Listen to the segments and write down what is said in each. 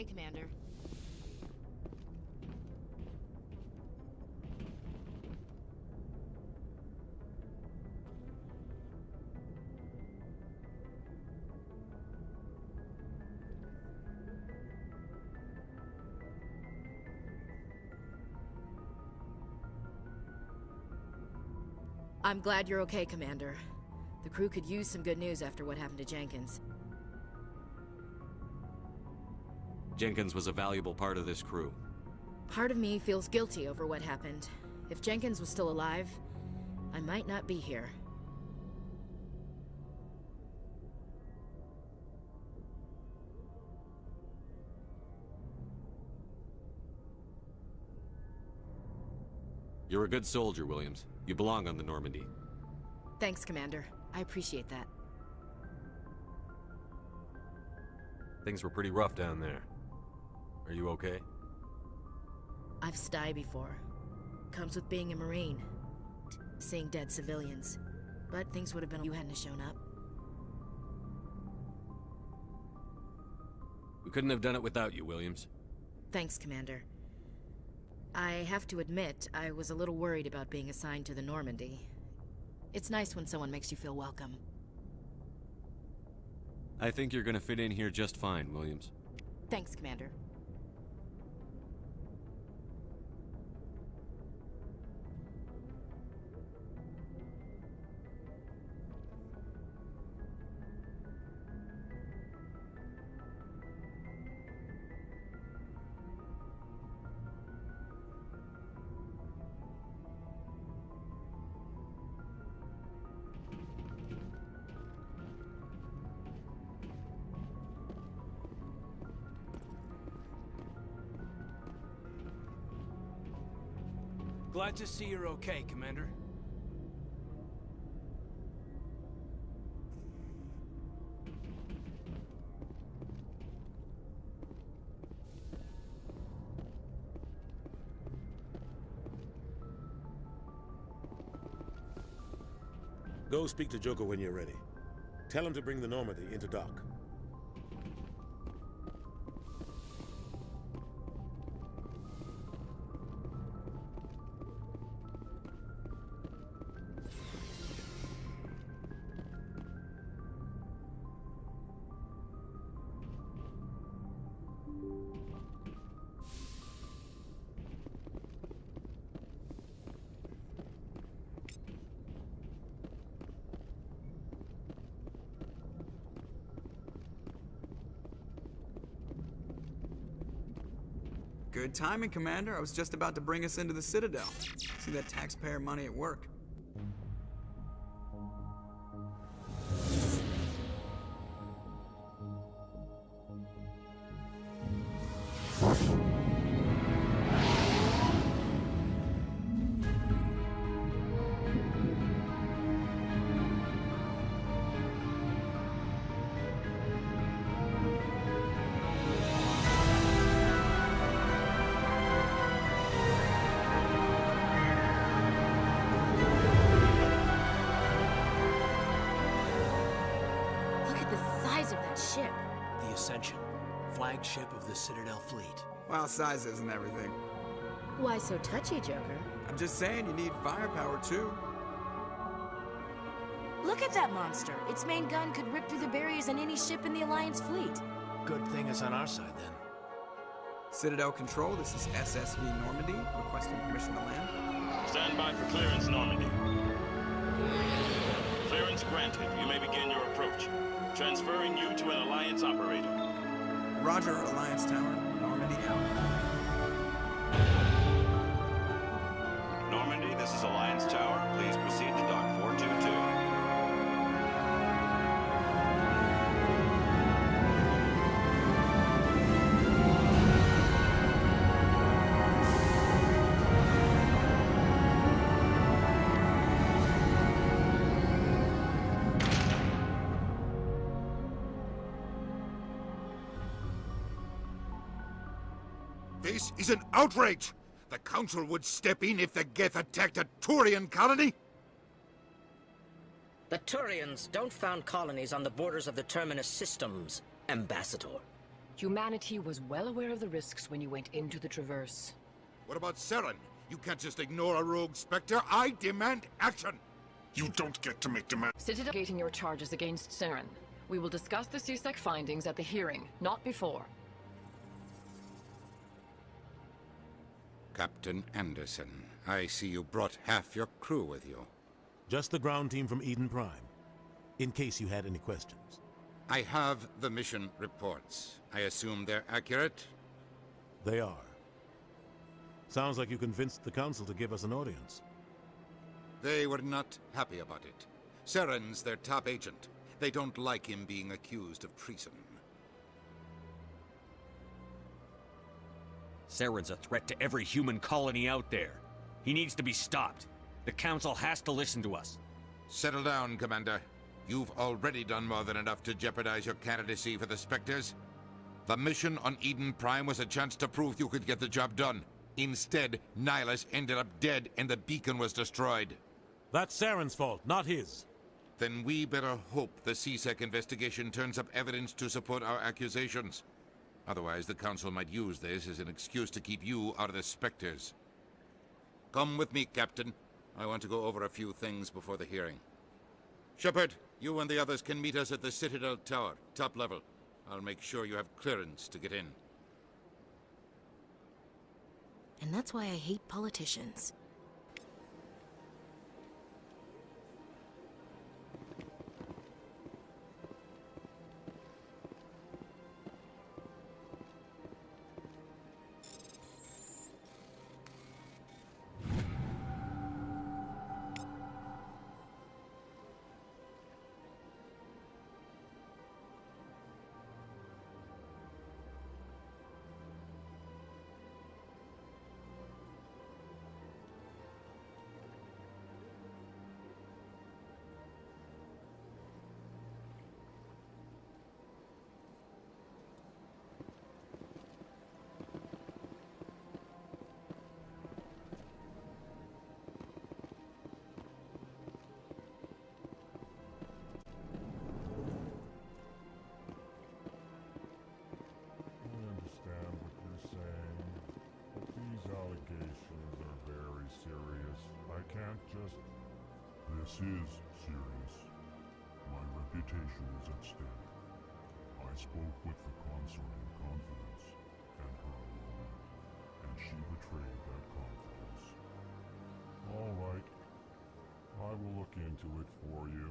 okay, Commander. I'm glad you're okay, Commander. The crew could use some good news after what happened to Jenkins. Jenkins was a valuable part of this crew. Part of me feels guilty over what happened. If Jenkins was still alive, I might not be here. You're a good soldier, Williams. You belong on the Normandy. Thanks, Commander. I appreciate that. Things were pretty rough down there. Are you okay? I've stayed before. Comes with being a Marine. Seeing dead civilians. But things would have been if you hadn't shown up. We couldn't have done it without you, Williams. Thanks, Commander. I have to admit, I was a little worried about being assigned to the Normandy. It's nice when someone makes you feel welcome. I think you're gonna fit in here just fine, Williams. Thanks, Commander. Glad to see you're okay, Commander. Go speak to Joker when you're ready. Tell him to bring the Normandy into dock. Good timing, Commander. I was just about to bring us into the Citadel. See that taxpayer money at work. Ship. The Ascension, flagship of the Citadel fleet. Well, size isn't everything. Why so touchy, Joker? I'm just saying you need firepower, too. Look at that monster. Its main gun could rip through the barriers on any ship in the Alliance fleet. Good thing it's on our side, then. Citadel Control, this is SSV Normandy, requesting permission to land. Stand by for clearance, Normandy. Clearance granted. You may begin your approach. Transferring you to an Alliance operator. Roger, Alliance Tower. Normandy out. Normandy, this is Alliance Tower. Please proceed to Dock 422. This is an outrage! The Council would step in if the Geth attacked a Turian colony! The Turians don't found colonies on the borders of the Terminus systems, Ambassador. Humanity was well aware of the risks when you went into the Traverse. What about Saren? You can't just ignore a rogue Spectre. I demand action! You don't get to make demands. Citadel gating your charges against Saren. We will discuss the CSEC findings at the hearing, not before. Captain Anderson, I see you brought half your crew with you. Just the ground team from Eden Prime, in case you had any questions. I have the mission reports. I assume they're accurate? They are. Sounds like you convinced the Council to give us an audience. They were not happy about it. Saren's their top agent. They don't like him being accused of treason. Saren's a threat to every human colony out there. He needs to be stopped. The Council has to listen to us. Settle down, Commander. You've already done more than enough to jeopardize your candidacy for the Spectres. The mission on Eden Prime was a chance to prove you could get the job done. Instead, Nihilus ended up dead and the beacon was destroyed. That's Saren's fault, not his. Then we better hope the CSEC investigation turns up evidence to support our accusations. Otherwise, the Council might use this as an excuse to keep you out of the Spectres. Come with me, Captain. I want to go over a few things before the hearing. Shepard, you and the others can meet us at the Citadel Tower, top level. I'll make sure you have clearance to get in. And that's why I hate politicians. This is serious. My reputation is at stake. I spoke with the consort in confidence, and her alone, and she betrayed that confidence. All right. I will look into it for you.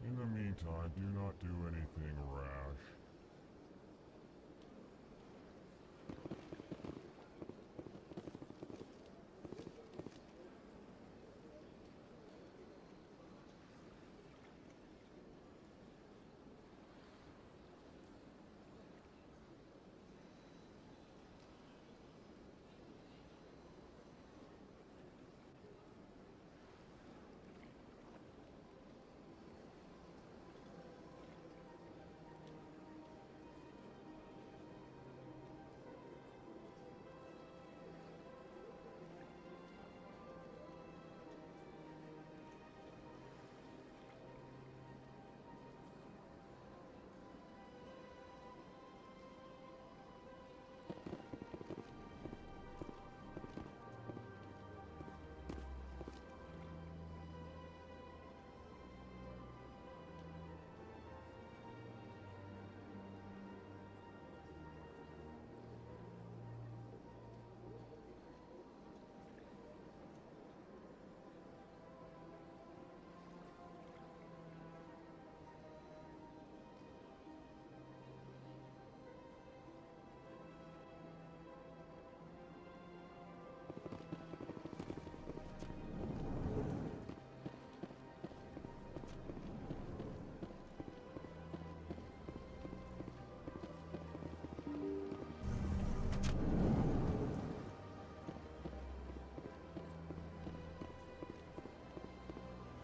In the meantime, do not do anything rash.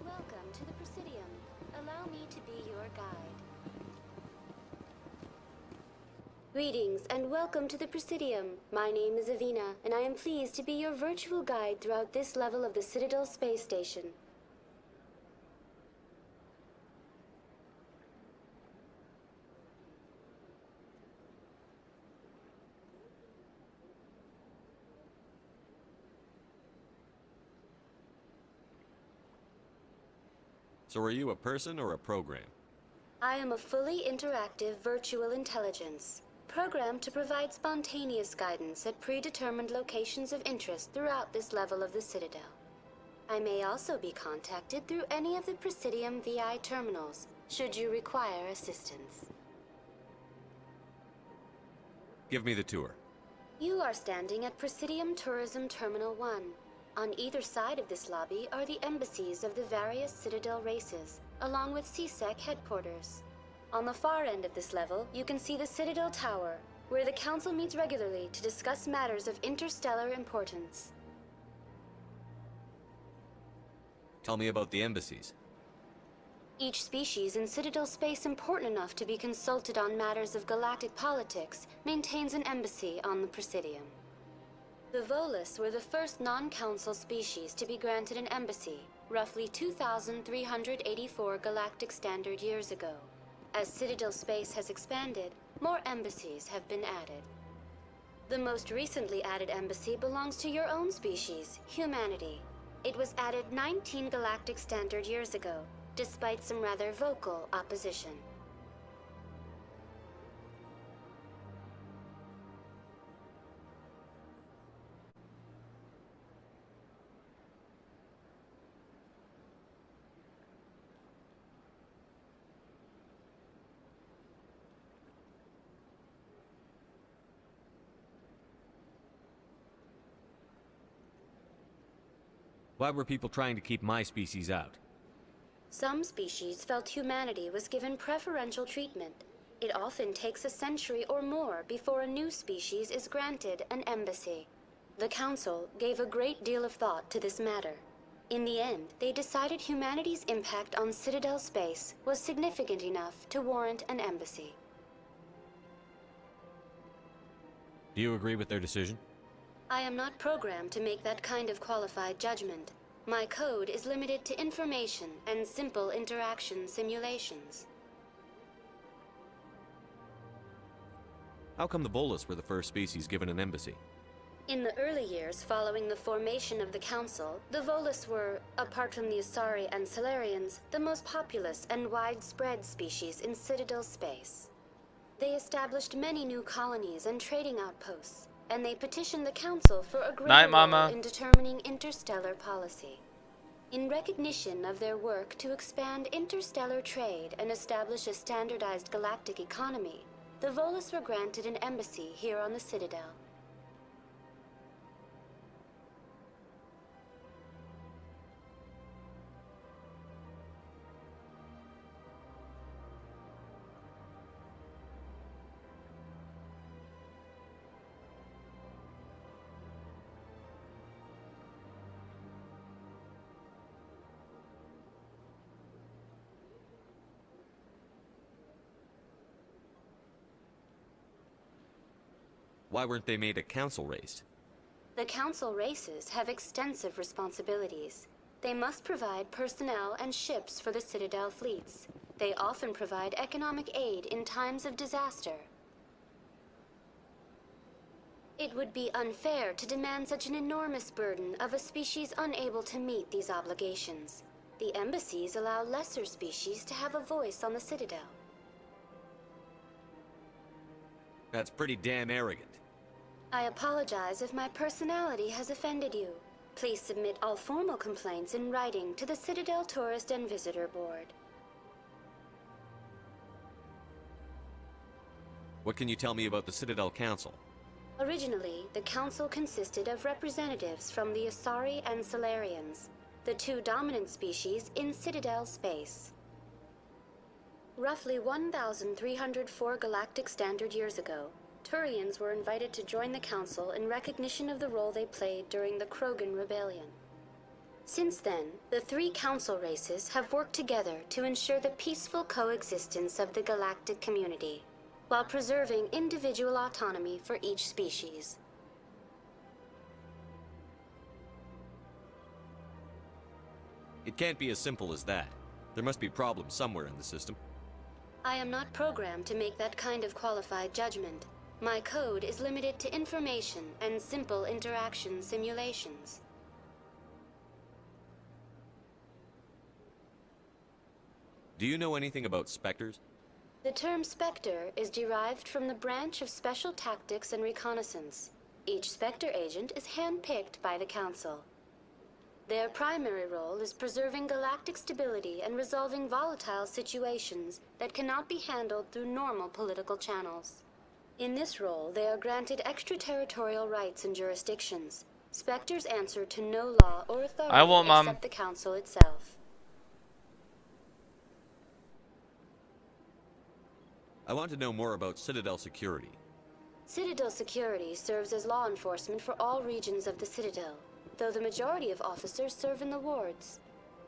Welcome to the Presidium. Allow me to be your guide. Greetings and welcome to the Presidium. My name is Avina, and I am pleased to be your virtual guide throughout this level of the Citadel space station. So are you a person or a program? I am a fully interactive virtual intelligence, programmed to provide spontaneous guidance at predetermined locations of interest throughout this level of the Citadel. I may also be contacted through any of the Presidium VI terminals, should you require assistance. Give me the tour. You are standing at Presidium Tourism Terminal 1. On either side of this lobby are the embassies of the various Citadel races, along with CSEC headquarters. On the far end of this level, you can see the Citadel Tower, where the Council meets regularly to discuss matters of interstellar importance. Tell me about the embassies. Each species in Citadel space important enough to be consulted on matters of galactic politics maintains an embassy on the Presidium. The Volus were the first non-Council species to be granted an embassy, roughly 2,384 galactic standard years ago. As Citadel space has expanded, more embassies have been added. The most recently added embassy belongs to your own species, humanity. It was added 19 galactic standard years ago, despite some rather vocal opposition. Why were people trying to keep my species out? Some species felt humanity was given preferential treatment. It often takes a century or more before a new species is granted an embassy. The Council gave a great deal of thought to this matter. In the end, they decided humanity's impact on Citadel space was significant enough to warrant an embassy. Do you agree with their decision? I am not programmed to make that kind of qualified judgment. My code is limited to information and simple interaction simulations. How come the Volus were the first species given an embassy? In the early years following the formation of the Council, the Volus were, apart from the Asari and Solarians, the most populous and widespread species in Citadel space. They established many new colonies and trading outposts, and they petitioned the Council for a greater role in determining interstellar policy. In recognition of their work to expand interstellar trade and establish a standardized galactic economy, the Volus were granted an embassy here on the Citadel. Why weren't they made a council race? The Council races have extensive responsibilities. They must provide personnel and ships for the Citadel fleets. They often provide economic aid in times of disaster. It would be unfair to demand such an enormous burden of a species unable to meet these obligations. The embassies allow lesser species to have a voice on the Citadel. That's pretty damn arrogant. I apologize if my personality has offended you. Please submit all formal complaints in writing to the Citadel Tourist and Visitor Board. What can you tell me about the Citadel Council? Originally, the Council consisted of representatives from the Asari and Solarians, the two dominant species in Citadel space. Roughly 1,304 galactic standard years ago, Turians were invited to join the Council in recognition of the role they played during the Krogan Rebellion. Since then, the three Council races have worked together to ensure the peaceful coexistence of the galactic community, while preserving individual autonomy for each species. It can't be as simple as that. There must be problems somewhere in the system. I am not programmed to make that kind of qualified judgment. My code is limited to information and simple interaction simulations. Do you know anything about Spectres? The term Spectre is derived from the branch of Special Tactics and Reconnaissance. Each Spectre agent is handpicked by the Council. Their primary role is preserving galactic stability and resolving volatile situations that cannot be handled through normal political channels. In this role, they are granted extraterritorial rights and jurisdictions. Spectres answer to no law or authority except the Council itself. I want to know more about Citadel security. Citadel security serves as law enforcement for all regions of the Citadel, though the majority of officers serve in the wards.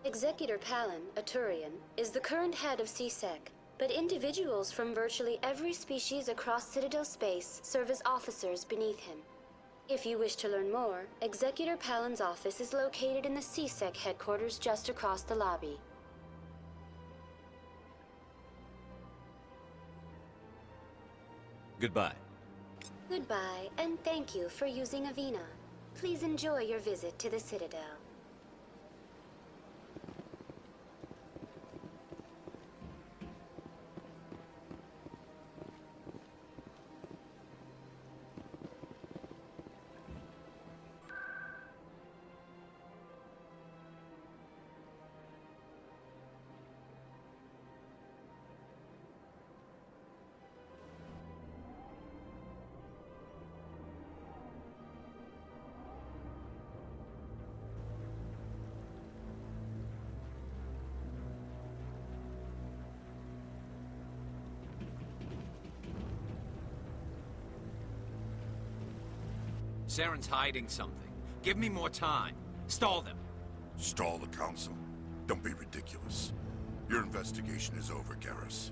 Executor Palin, a Turian, is the current head of CSEC, but individuals from virtually every species across Citadel space serve as officers beneath him. If you wish to learn more, Executor Palin's office is located in the CSEC headquarters just across the lobby. Goodbye. Goodbye, and thank you for using Avina. Please enjoy your visit to the Citadel. Saren's hiding something. Give me more time. Stall them. Stall the Council? Don't be ridiculous. Your investigation is over, Garrus.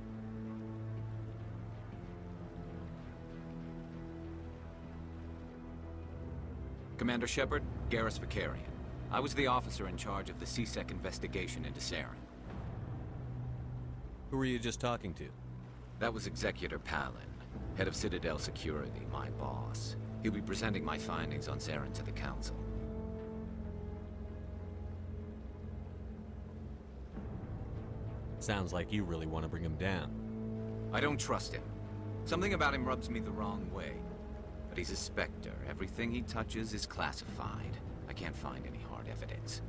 Commander Shepard, Garrus Vicarian. I was the officer in charge of the CSEC investigation into Saren. Who were you just talking to? That was Executor Palin, head of Citadel Security, my boss. He'll be presenting my findings on Saren to the Council. Sounds like you really want to bring him down. I don't trust him. Something about him rubs me the wrong way. But he's a Spectre. Everything he touches is classified. I can't find any hard evidence.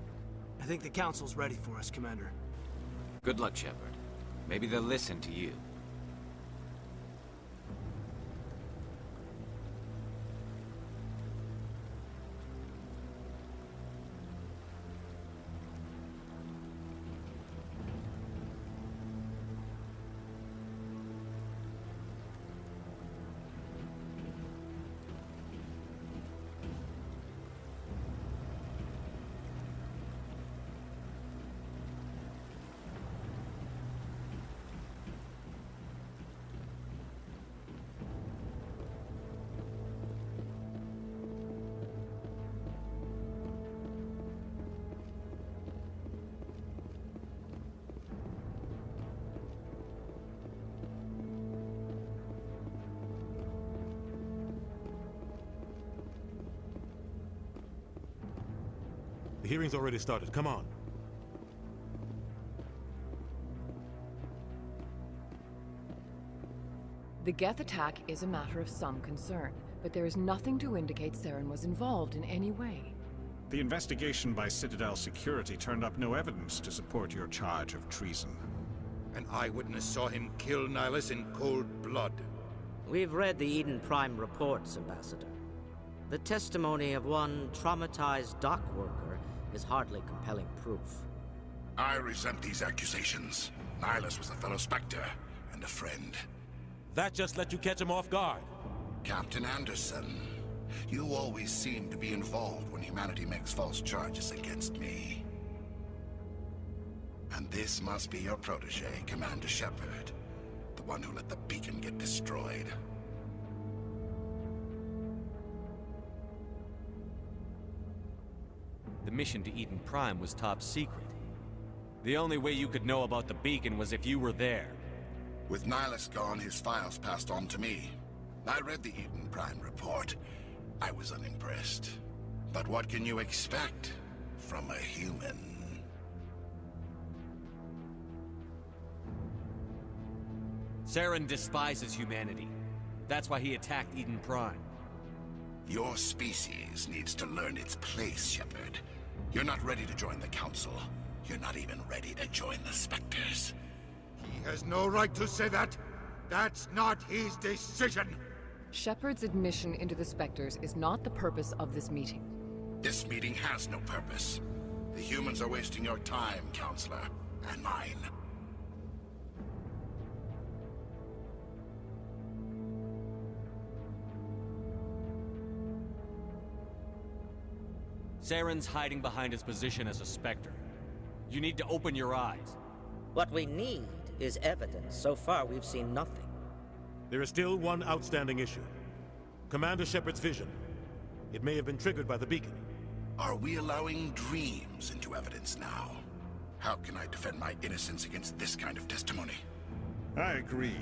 I think the Council's ready for us, Commander. Good luck, Shepard. Maybe they'll listen to you. The hearing's already started. Come on. The Geth attack is a matter of some concern, but there is nothing to indicate Saren was involved in any way. The investigation by Citadel Security turned up no evidence to support your charge of treason. An eyewitness saw him kill Nihilus in cold blood. We've read the Eden Prime reports, Ambassador. The testimony of one traumatized dock worker is hardly compelling proof. I resent these accusations. Nihilus was a fellow Spectre and a friend. That just let you catch him off guard. Captain Anderson, you always seem to be involved when humanity makes false charges against me. And this must be your protege, Commander Shepard. The one who let the beacon get destroyed. The mission to Eden Prime was top secret. The only way you could know about the beacon was if you were there. With Nihilus gone, his files passed on to me. I read the Eden Prime report. I was unimpressed. But what can you expect from a human? Saren despises humanity. That's why he attacked Eden Prime. Your species needs to learn its place, Shepard. You're not ready to join the Council. You're not even ready to join the Spectres. He has no right to say that. That's not his decision. Shepard's admission into the Spectres is not the purpose of this meeting. This meeting has no purpose. The humans are wasting your time, Counselor, and mine. Saren's hiding behind his position as a Spectre. You need to open your eyes. What we need is evidence. So far, we've seen nothing. There is still one outstanding issue. Commander Shepard's vision. It may have been triggered by the beacon. Are we allowing dreams into evidence now? How can I defend my innocence against this kind of testimony? I agree.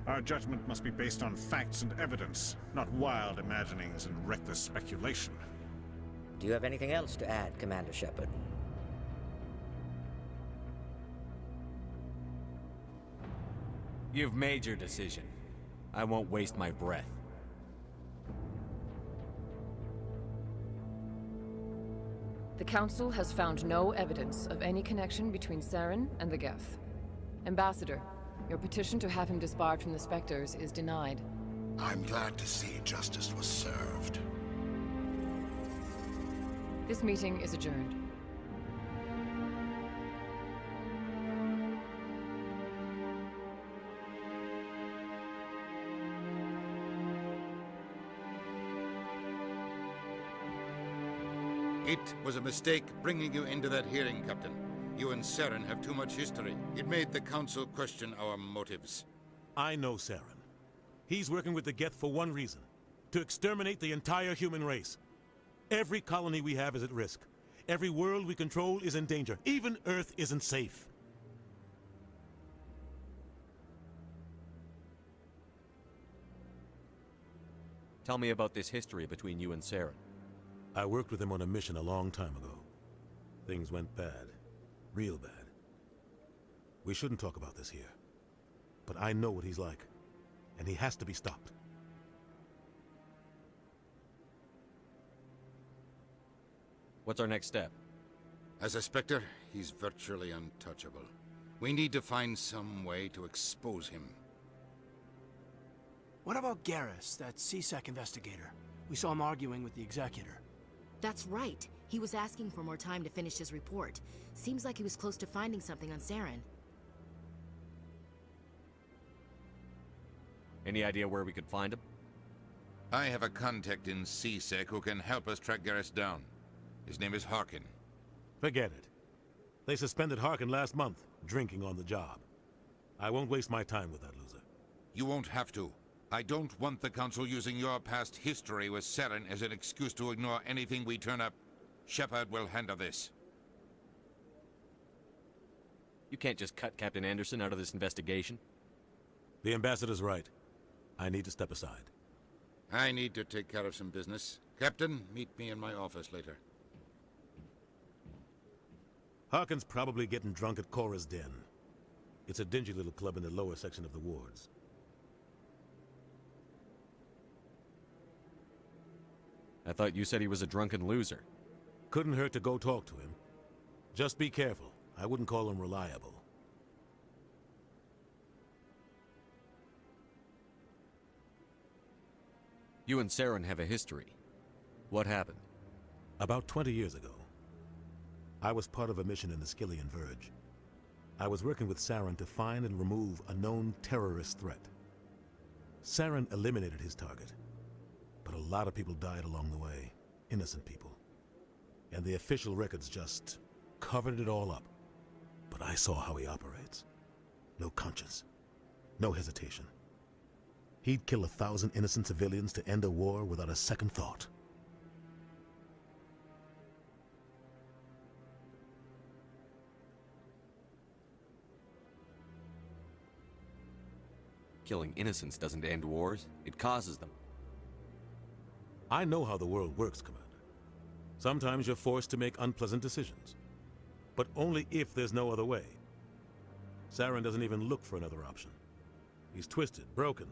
Our judgment must be based on facts and evidence, not wild imaginings and reckless speculation. Do you have anything else to add, Commander Shepard? You've made your decision. I won't waste my breath. The Council has found no evidence of any connection between Saren and the Geth. Ambassador, your petition to have him disbarred from the Spectres is denied. I'm glad to see justice was served. This meeting is adjourned. It was a mistake bringing you into that hearing, Captain. You and Saren have too much history. It made the Council question our motives. I know Saren. He's working with the Geth for one reason. To exterminate the entire human race. Every colony we have is at risk. Every world we control is in danger. Even Earth isn't safe. Tell me about this history between you and Saren. I worked with him on a mission a long time ago. Things went bad. Real bad. We shouldn't talk about this here. But I know what he's like. And he has to be stopped. What's our next step? As a Spectre, he's virtually untouchable. We need to find some way to expose him. What about Garrus, that CSEC investigator? We saw him arguing with the Executor. That's right. He was asking for more time to finish his report. Seems like he was close to finding something on Saren. Any idea where we could find him? I have a contact in CSEC who can help us track Garrus down. His name is Harkin. Forget it. They suspended Harkin last month, drinking on the job. I won't waste my time with that loser. You won't have to. I don't want the Council using your past history with Saren as an excuse to ignore anything we turn up. Shepard will handle this. You can't just cut Captain Anderson out of this investigation. The Ambassador's right. I need to step aside. I need to take care of some business. Captain, meet me in my office later. Harkin's probably getting drunk at Cora's Den. It's a dingy little club in the lower section of the wards. I thought you said he was a drunken loser. Couldn't hurt to go talk to him. Just be careful. I wouldn't call him reliable. You and Saren have a history. What happened? About 20 years ago, I was part of a mission in the Skillian Verge. I was working with Saren to find and remove a known terrorist threat. Saren eliminated his target, but a lot of people died along the way, innocent people. And the official records just covered it all up. But I saw how he operates. No conscience, no hesitation. He'd kill 1,000 innocent civilians to end a war without a second thought. Killing innocents doesn't end wars, it causes them. I know how the world works, Commander. Sometimes you're forced to make unpleasant decisions. But only if there's no other way. Saren doesn't even look for another option. He's twisted, broken.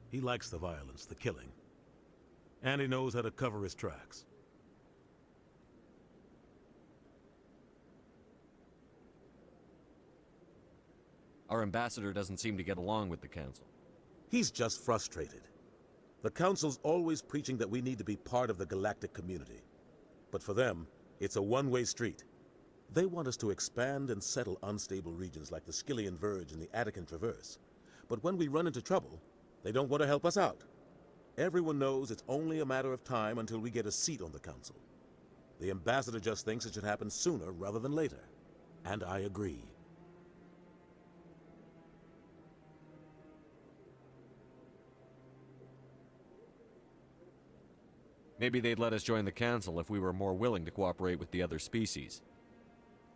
He likes the violence, the killing. And he knows how to cover his tracks. Our ambassador doesn't seem to get along with the Council. He's just frustrated. The Council's always preaching that we need to be part of the galactic community. But for them, it's a one-way street. They want us to expand and settle unstable regions like the Skillian Verge and the Attican Traverse. But when we run into trouble, they don't want to help us out. Everyone knows it's only a matter of time until we get a seat on the Council. The ambassador just thinks it should happen sooner rather than later. And I agree. Maybe they'd let us join the Council if we were more willing to cooperate with the other species.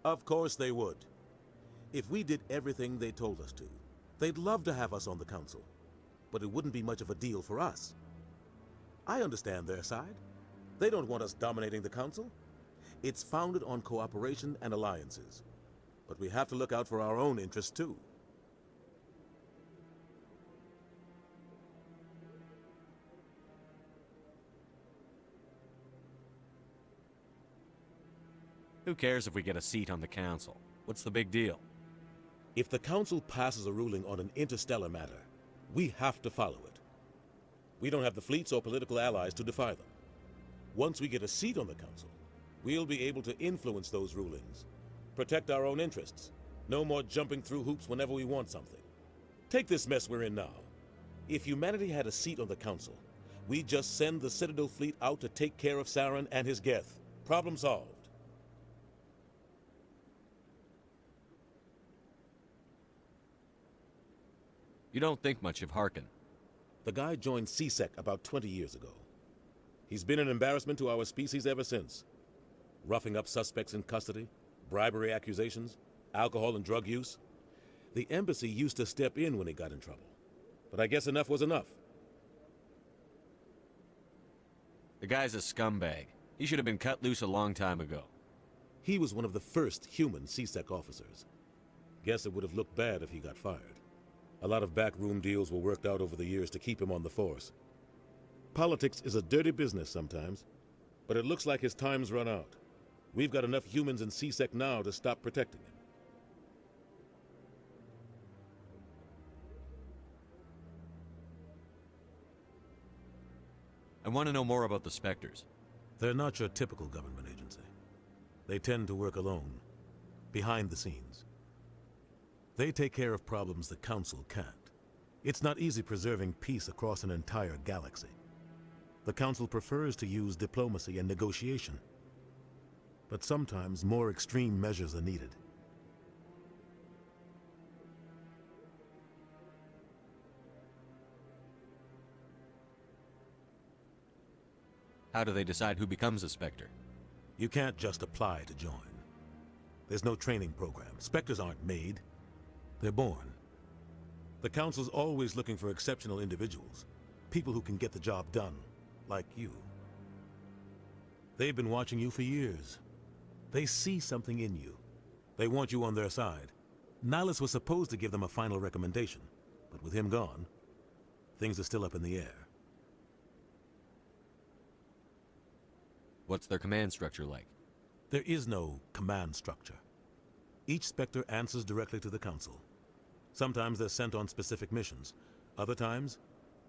Of course they would. If we did everything they told us to, they'd love to have us on the Council. But it wouldn't be much of a deal for us. I understand their side. They don't want us dominating the Council. It's founded on cooperation and alliances. But we have to look out for our own interests too. Who cares if we get a seat on the Council? What's the big deal? If the Council passes a ruling on an interstellar matter, we have to follow it. We don't have the fleets or political allies to defy them. Once we get a seat on the Council, we'll be able to influence those rulings, protect our own interests. No more jumping through hoops whenever we want something. Take this mess we're in now. If humanity had a seat on the Council, we'd just send the Citadel fleet out to take care of Saren and his Geth. Problem solved. You don't think much of Harkin. The guy joined CSEC about 20 years ago. He's been an embarrassment to our species ever since. Roughing up suspects in custody, bribery accusations, alcohol and drug use. The embassy used to step in when he got in trouble. But I guess enough was enough. The guy's a scumbag. He should have been cut loose a long time ago. He was one of the first human CSEC officers. Guess it would have looked bad if he got fired. A lot of backroom deals were worked out over the years to keep him on the force. Politics is a dirty business sometimes, but it looks like his time's run out. We've got enough humans in CSEC now to stop protecting him. I want to know more about the Spectres. They're not your typical government agency. They tend to work alone, behind the scenes. They take care of problems the Council can't. It's not easy preserving peace across an entire galaxy. The Council prefers to use diplomacy and negotiation. But sometimes more extreme measures are needed. How do they decide who becomes a Spectre? You can't just apply to join. There's no training program. Spectres aren't made. They're born. The Council's always looking for exceptional individuals. People who can get the job done, like you. They've been watching you for years. They see something in you. They want you on their side. Nihilus was supposed to give them a final recommendation, but with him gone, things are still up in the air. What's their command structure like? There is no command structure. Each Spectre answers directly to the Council. Sometimes they're sent on specific missions. Other times,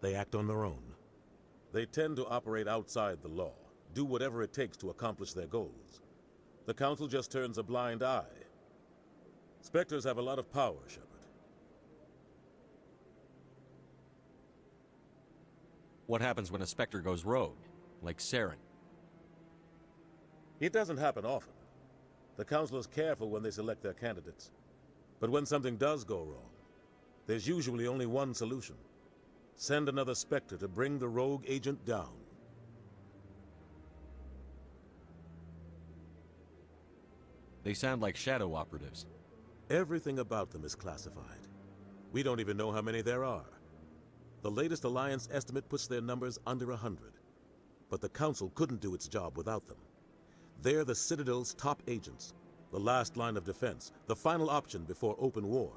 they act on their own. They tend to operate outside the law, do whatever it takes to accomplish their goals. The Council just turns a blind eye. Spectres have a lot of power, Shepard. What happens when a Spectre goes rogue, like Saren? It doesn't happen often. The Council is careful when they select their candidates. But when something does go wrong, there's usually only one solution. Send another Spectre to bring the rogue agent down. They sound like shadow operatives. Everything about them is classified. We don't even know how many there are. The latest Alliance estimate puts their numbers under 100. But the Council couldn't do its job without them. They're the Citadel's top agents, the last line of defense, the final option before open war.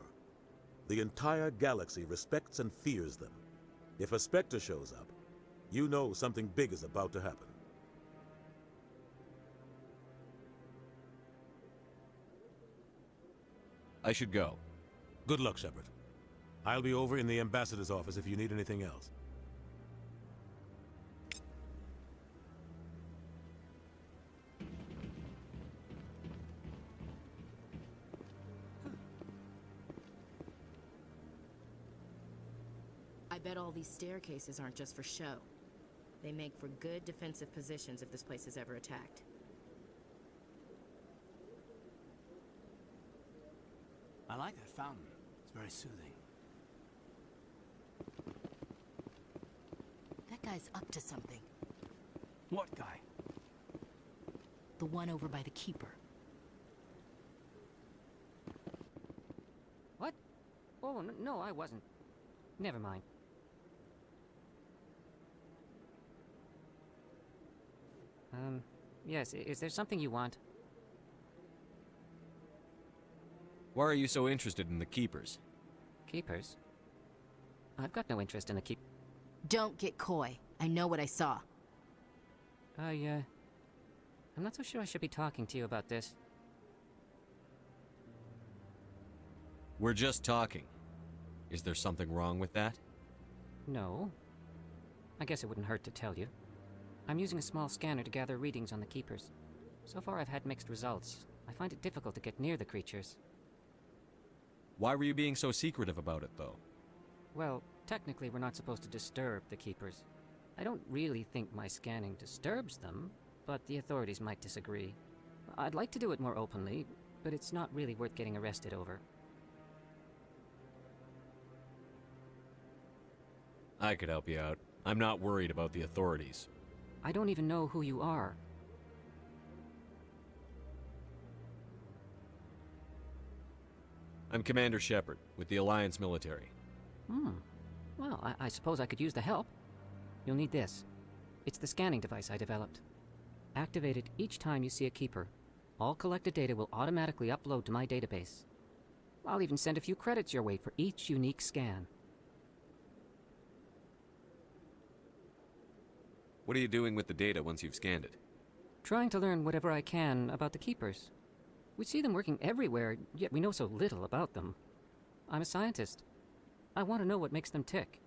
The entire galaxy respects and fears them. If a Spectre shows up, you know something big is about to happen. I should go. Good luck, Shepard. I'll be over in the ambassador's office if you need anything else. I bet all these staircases aren't just for show. They make for good defensive positions if this place is ever attacked. I like that fountain. It's very soothing. That guy's up to something. What guy? The one over by the Keeper. What? Oh, no, I wasn't. Never mind. Yes, is there something you want? Why are you so interested in the Keepers? Keepers? I've got no interest in the Don't get coy. I know what I saw. I'm not so sure I should be talking to you about this. We're just talking. Is there something wrong with that? No. I guess it wouldn't hurt to tell you. I'm using a small scanner to gather readings on the Keepers. So far I've had mixed results. I find it difficult to get near the creatures. Why were you being so secretive about it, though? Well, technically we're not supposed to disturb the Keepers. I don't really think my scanning disturbs them, but the authorities might disagree. I'd like to do it more openly, but it's not really worth getting arrested over. I could help you out. I'm not worried about the authorities. I don't even know who you are. I'm Commander Shepard, with the Alliance military. Well, I suppose I could use the help. You'll need this. It's the scanning device I developed. Activate it each time you see a Keeper. All collected data will automatically upload to my database. I'll even send a few credits your way for each unique scan. What are you doing with the data once you've scanned it? Trying to learn whatever I can about the Keepers. We see them working everywhere, yet we know so little about them. I'm a scientist. I want to know what makes them tick.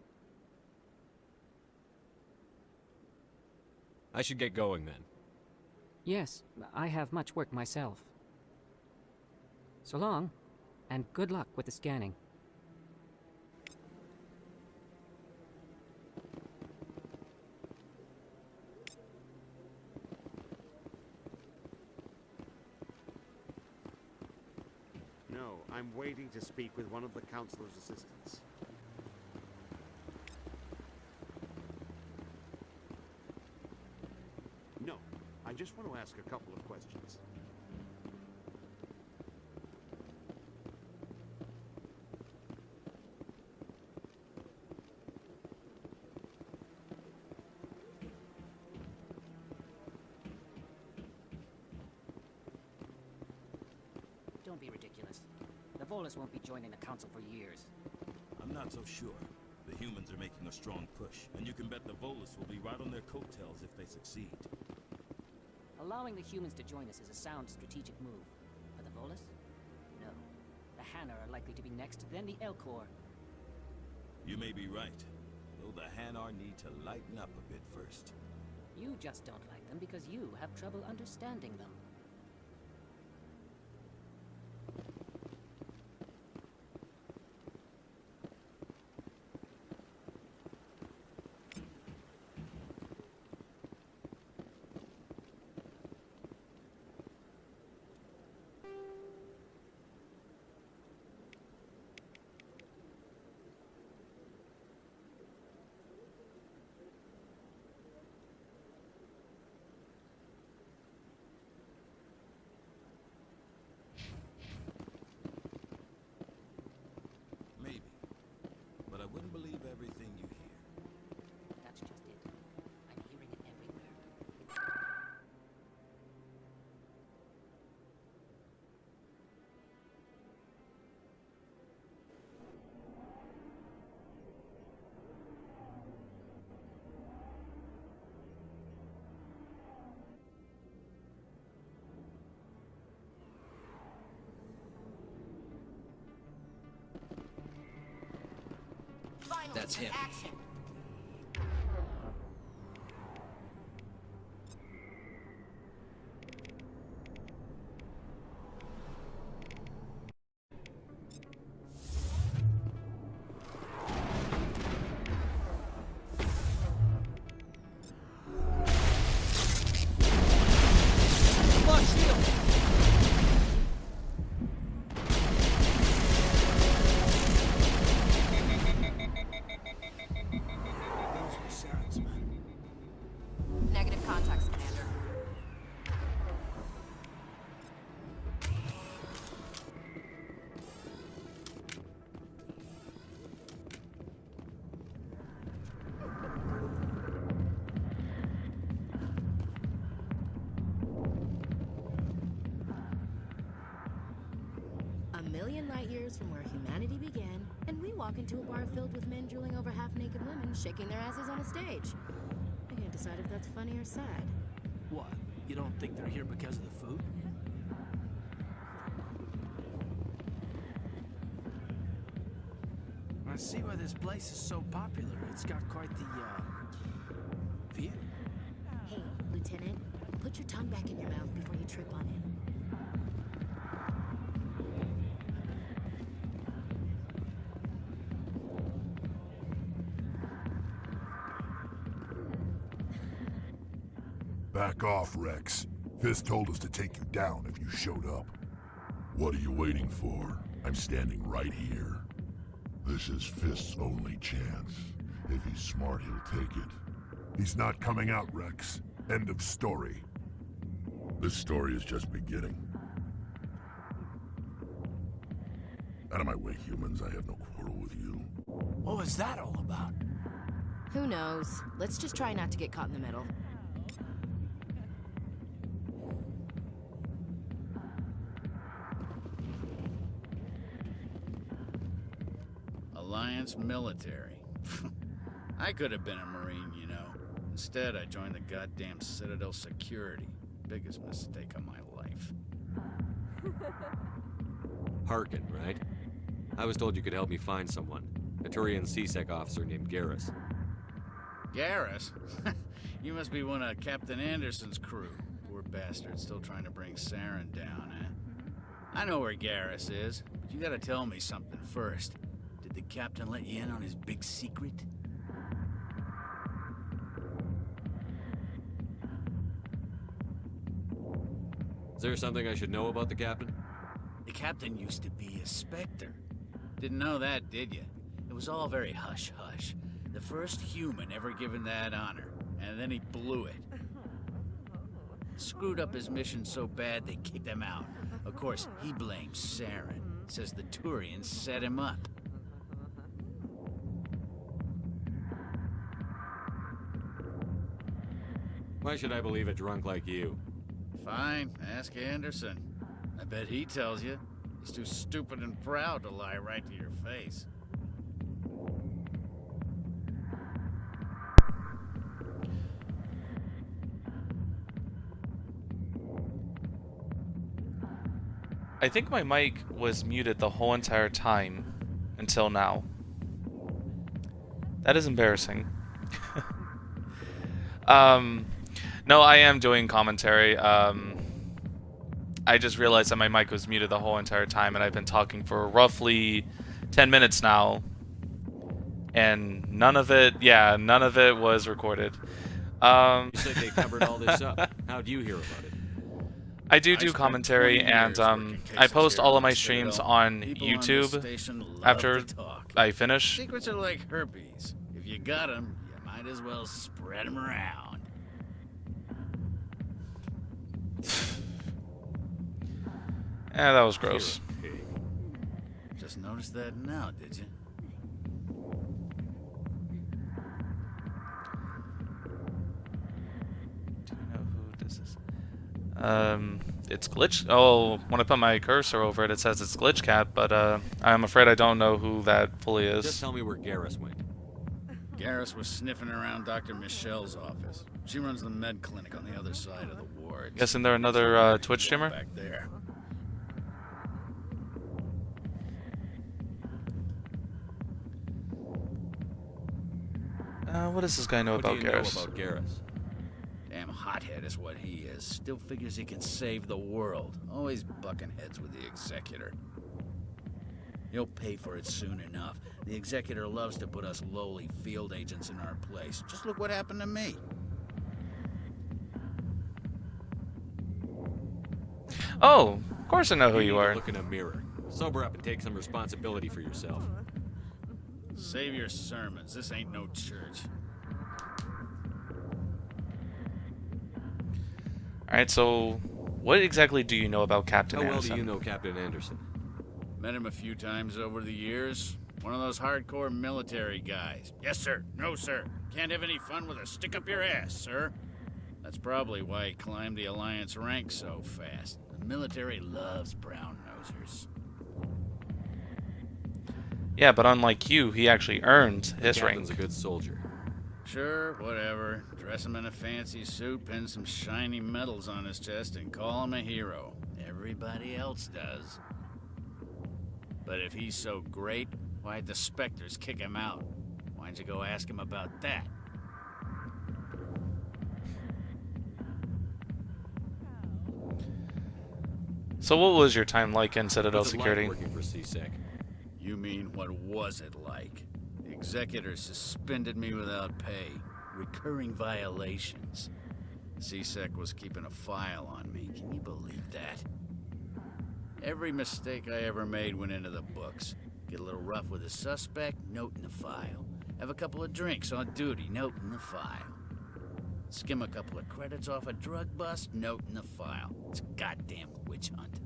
I should get going then. Yes, I have much work myself. So long, and good luck with the scanning. No, I'm waiting to speak with one of the Counselor's assistants. No, I just want to ask a couple of questions. Don't be ridiculous. The Volus won't be joining the Council for years. I'm not so sure. The humans are making a strong push, and you can bet the Volus will be right on their coattails if they succeed. Allowing the humans to join us is a sound strategic move. For the Volus? No. The Hanar are likely to be next, then the Elcor. You may be right, though the Hanar need to lighten up a bit first. You just don't like them because you have trouble understanding them. That's him. Negative contacts, Commander. A million light years from where humanity began, and we walk into a bar filled with men drooling over half-naked women, shaking their asses on a stage. I can't decide if that's funny or sad. What? You don't think they're here because of the food? I see why this place is so popular. It's got quite the, view. Hey, Lieutenant, put your tongue back in your mouth before you trip on him. Back off, Rex. Fist told us to take you down if you showed up. What are you waiting for? I'm standing right here. This is Fist's only chance. If he's smart, he'll take it. He's not coming out, Rex. End of story. This story is just beginning. Out of my way, humans. I have no quarrel with you. What was that all about? Who knows? Let's just try not to get caught in the middle. Alliance military. I could have been a Marine, you know. Instead, I joined the goddamn Citadel security. Biggest mistake of my life. Harkin, right? I was told you could help me find someone. A Turian CSEC officer named Garrus. Garrus? You must be one of Captain Anderson's crew. Poor bastard, still trying to bring Saren down, eh? I know where Garrus is, but you gotta tell me something first. Did the captain let you in on his big secret? Is there something I should know about the captain? The captain used to be a Spectre. Didn't know that, did you? It was all very hush-hush. The first human ever given that honor, and then he blew it. Screwed up his mission so bad they kicked him out. Of course, he blames Saren. Says the Turians set him up. Why should I believe a drunk like you? Fine, ask Anderson. I bet he tells you. He's too stupid and proud to lie right to your face. I think my mic was muted the whole entire time until now. That is embarrassing. No, I am doing commentary. I just realized that my mic was muted the whole entire time, and I've been talking for roughly 10 minutes now. And none of it was recorded. You said they covered all this up. How'd you hear about it? I do commentary, and I post all of my streams on YouTube after I finish. Secrets are like herpes. If you got them, you might as well spread them around. That was gross. Just noticed that now, did you? Do you know who this is? It's Glitch. Oh, when I put my cursor over it, it says it's Glitch Cat, but I'm afraid I don't know who that fully is. Just tell me where Garrus went. Garrus was sniffing around Dr. Michelle's office. She runs the med clinic on the other side of the ward. Guessing they're another Twitch streamer? Back there. What does this guy know What about do you know Garrus? about Garrus? Damn hothead is what he is. Still figures he can save the world. Always bucking heads with the Executor. He'll pay for it soon enough. The Executor loves to put us lowly field agents in our place. Just look what happened to me. Oh, of course I know who you need to are. Look in a mirror. Sober up and take some responsibility for yourself. Save your sermons. This ain't no church. Alright, so what exactly do you know about Captain How well Anderson? do you know Captain Anderson? Met him a few times over the years. One of those hardcore military guys. Yes, sir. No, sir. Can't have any fun with a stick up your ass, sir. That's probably why he climbed the Alliance ranks so fast. The military loves brown-nosers. Yeah, but unlike you, he actually earned his rank. Captain's a good soldier. Sure, whatever. Dress him in a fancy suit, pin some shiny medals on his chest, and call him a hero. Everybody else does. But if he's so great, why'd the Spectres kick him out? Why'd you go ask him about that? So what was your time like in Citadel What's it like security? working for CSEC? You mean, what was it like? The Executor suspended me without pay. Recurring violations. CSEC was keeping a file on me. Can you believe that? Every mistake I ever made went into the books. Get a little rough with a suspect, note in the file. Have a couple of drinks on duty, note in the file. Skim a couple of credits off a drug bust, note in the file. It's a goddamn witch hunt.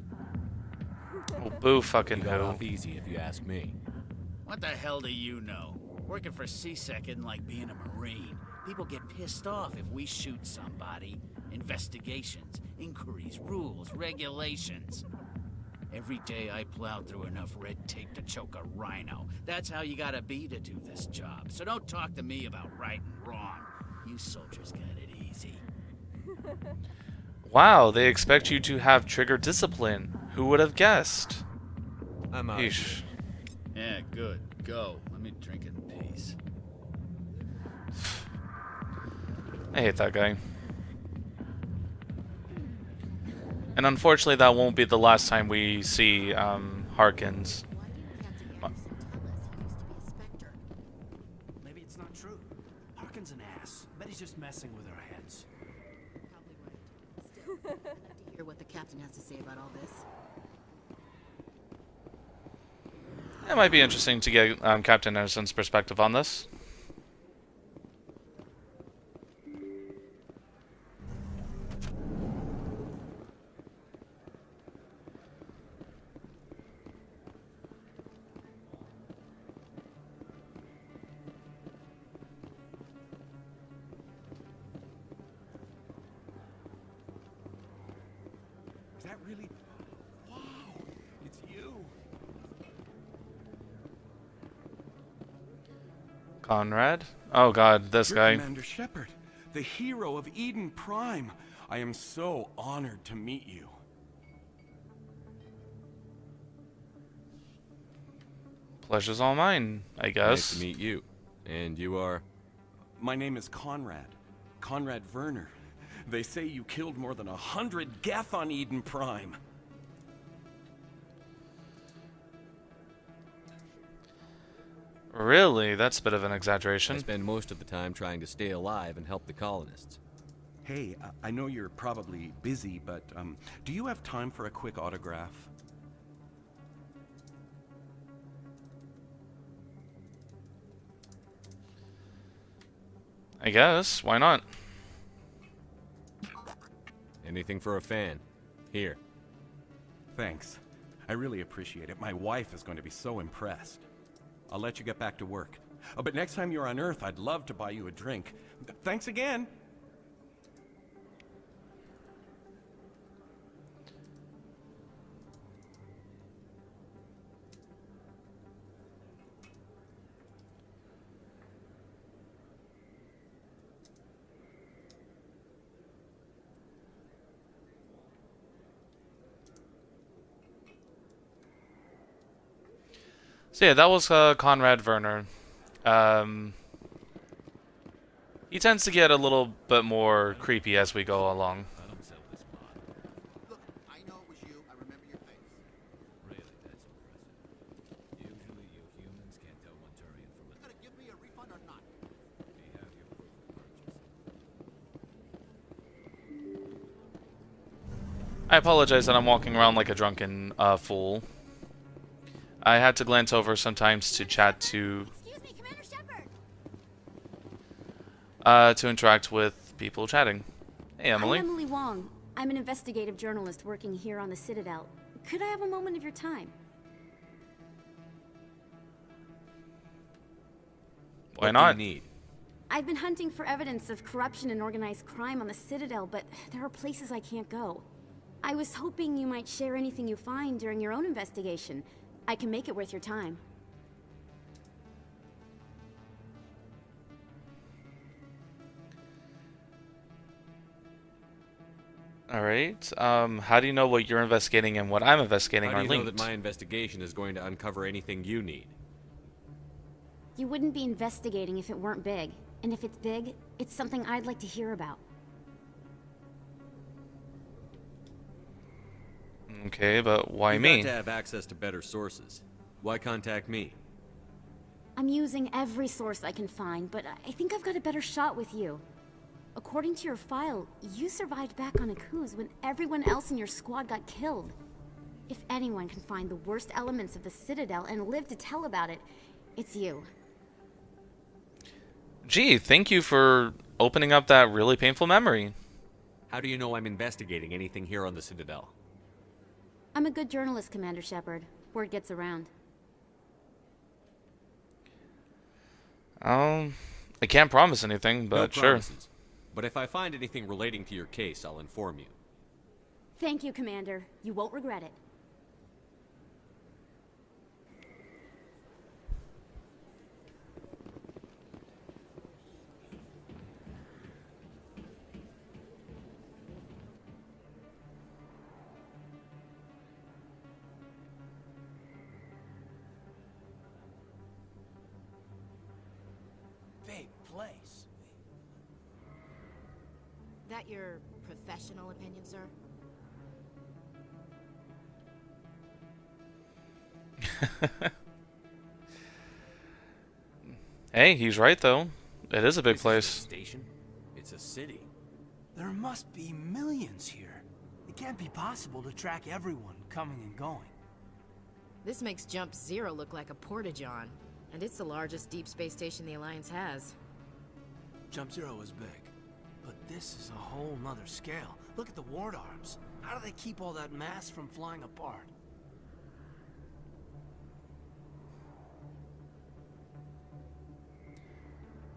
Oh, boo fucking You got who. off easy, if you ask me. What the hell do you know? Working for CSEC isn't like being a Marine. People get pissed off if we shoot somebody. Investigations, inquiries, rules, regulations. Every day I plowed through enough red tape to choke a rhino. That's how you gotta be to do this job. So don't talk to me about right and wrong. You soldiers got it easy. Wow, they expect you to have trigger discipline. Who would have guessed? I'm out. Yeesh. Yeah, good. Go. Let me drink in peace. I hate that guy. And unfortunately, that won't be the last time we see Harkins. Maybe it's not true. Harkin's an ass. Bet he's just messing with our heads. Probably right. Still, I'd like to hear what the captain has to say about all this. It might be interesting to get Captain Anderson's perspective on this. Is that really? Wow, it's you. Conrad? Oh god, this You're guy. Commander Shepard, the hero of Eden Prime. I am so honored to meet you. Pleasure's all mine, I guess. Nice to meet you. And you are? My name is Conrad. Conrad Werner. They say you killed more than 100 Geth on Eden Prime. Really? That's a bit of an I exaggeration. spend most of the time trying to stay alive and help the colonists. Hey, I know you're probably busy, but do you have time for a quick autograph? I guess. Why not? Anything for a fan. Here. Thanks. I really appreciate it. My wife is going to be so impressed. I'll let you get back to work. Oh, but next time you're on Earth, I'd love to buy you a drink. Thanks again. So yeah, that was Conrad Werner. He tends to get a little bit more creepy as we go along. I apologize that I'm walking around like a drunken fool. I had to glance over sometimes to chat to interact with people chatting. Hey, Emily. I'm Emily Wong. I'm an investigative journalist working here on the Citadel. Could I have a moment of your time? Why not? What do you need? I've been hunting for evidence of corruption and organized crime on the Citadel, but there are places I can't go. I was hoping you might share anything you find during your own investigation. I can make it worth your time. Alright, how do you know what you're investigating and what I'm investigating How are do you know linked? that my investigation is going to uncover anything you need? You wouldn't be investigating if it weren't big. And if it's big, it's something I'd like to hear about. Okay, but why You've me? got to have access to better sources. Why contact me? I'm using every source I can find, but I think I've got a better shot with you. According to your file, you survived back on Akuz when everyone else in your squad got killed. If anyone can find the worst elements of the Citadel and live to tell about it, it's you. Gee, thank you for opening up that really painful memory. How do you know I'm investigating anything here on the Citadel? I'm a good journalist, Commander Shepard. Word gets around. I can't promise anything, but No sure. promises. But if I find anything relating to your case, I'll inform you. Thank you, Commander. You won't regret it. Big place. That your professional opinion, sir? Hey, he's right though. It is a big This place. isn't a station. It's a city. There must be millions here. It can't be possible to track everyone coming and going. This makes Jump Zero look like a porta-john, and it's the largest deep space station the Alliance has. Jump Zero is big, but this is a whole nother scale. Look at the ward arms. How do they keep all that mass from flying apart?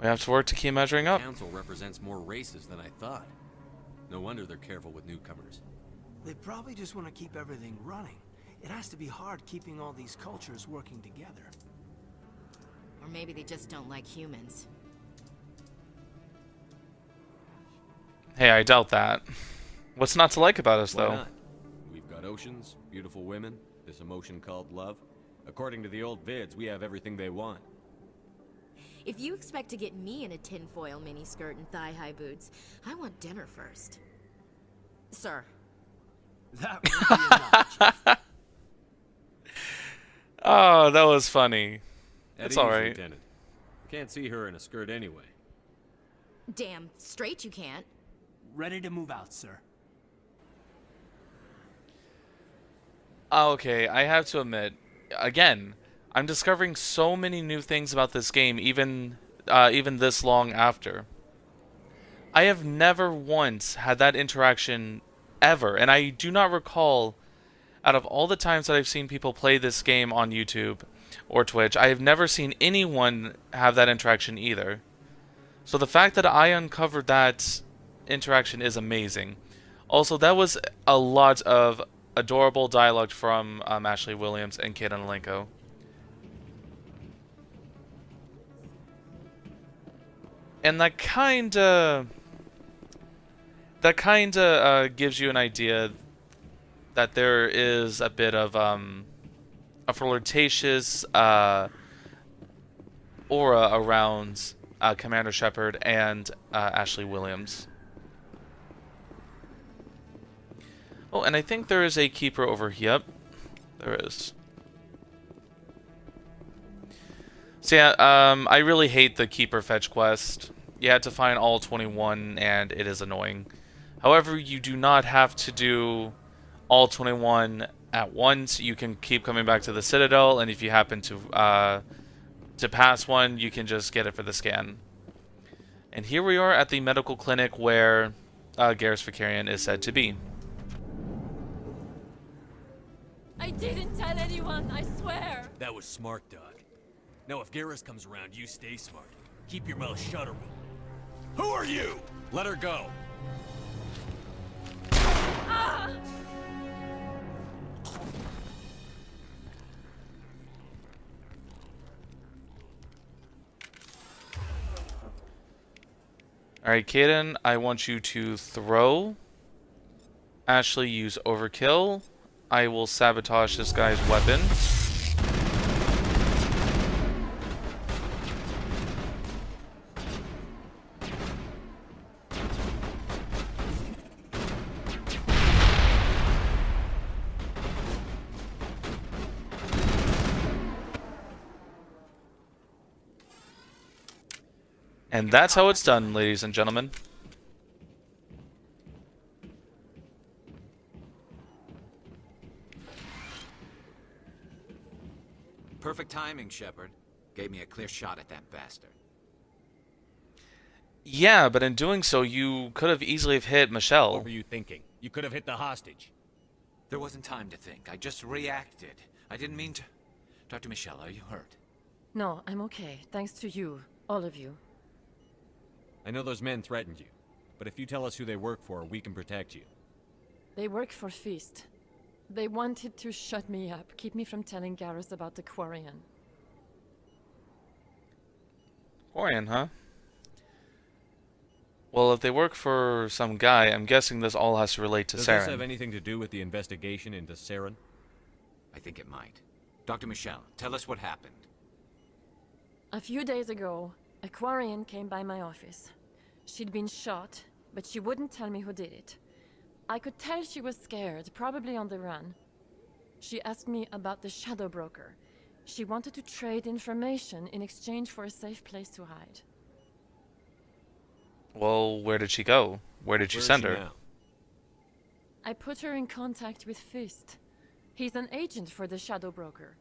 We have to work to keep measuring up. The council represents more races than I thought. No wonder they're careful with newcomers. They probably just want to keep everything running. It has to be hard keeping all these cultures working together. Or maybe they just don't like humans. Hey, I doubt that. What's not to like about us, Why though? not? We've got oceans, beautiful women, this emotion called love. According to the old vids, we have everything they want. If you expect to get me in a tinfoil miniskirt and thigh-high boots, I want dinner first. Sir. That would be enough. Oh, that was funny. At It's ease, alright. Lieutenant. Can't see her in a skirt anyway. Damn straight you can't. Ready to move out, sir. Okay, I have to admit, again, I'm discovering so many new things about this game, even this long after. I have never once had that interaction ever, and I do not recall, out of all the times that I've seen people play this game on YouTube or Twitch, I have never seen anyone have that interaction either. So the fact that I uncovered that interaction is amazing. Also, that was a lot of adorable dialogue from Ashley Williams and Kate Anolenko. And that kinda gives you an idea that there is a bit of a flirtatious aura around Commander Shepard and Ashley Williams. Oh, and I think there is a keeper over here. Yep, there is. So yeah, I really hate the keeper fetch quest. You had to find all 21, and it is annoying. However, you do not have to do all 21 at once. You can keep coming back to the Citadel, and if you happen to pass one, you can just get it for the scan. And here we are at the medical clinic where Garrus Vakarian is said to be. I didn't tell anyone, I swear. That was smart, Doc. Now if Garrus comes around, you stay smart. Keep your mouth shut or we'll... Who are you? Let her go. Ah! Alright, Kaden, I want you to throw. Ashley, use overkill. I will sabotage this guy's weapon. And that's how it's done, ladies and gentlemen. Perfect timing, Shepard. Gave me a clear shot at that bastard. Yeah, but in doing so, you could have easily have hit Michelle. What were you thinking? You could have hit the hostage. There wasn't time to think. I just reacted. I didn't mean to... Dr. Michelle, are you hurt? No, I'm okay. Thanks to you. All of you. I know those men threatened you, but if you tell us who they work for, we can protect you. They work for Feast. They wanted to shut me up, keep me from telling Garrus about the Quarian. Quarian, huh? Well, if they work for some guy, I'm guessing this all has to relate to Does Saren. this have anything to do with the investigation into Saren? I think it might. Dr. Michelle, tell us what happened. A few days ago, a Quarian came by my office. She'd been shot, but she wouldn't tell me who did it. I could tell she was scared, probably on the run. She asked me about the Shadow Broker. She wanted to trade information in exchange for a safe place to hide. Well, where did she go? Where did you send her? Now? I put her in contact with Fist. He's an agent for the Shadow Broker.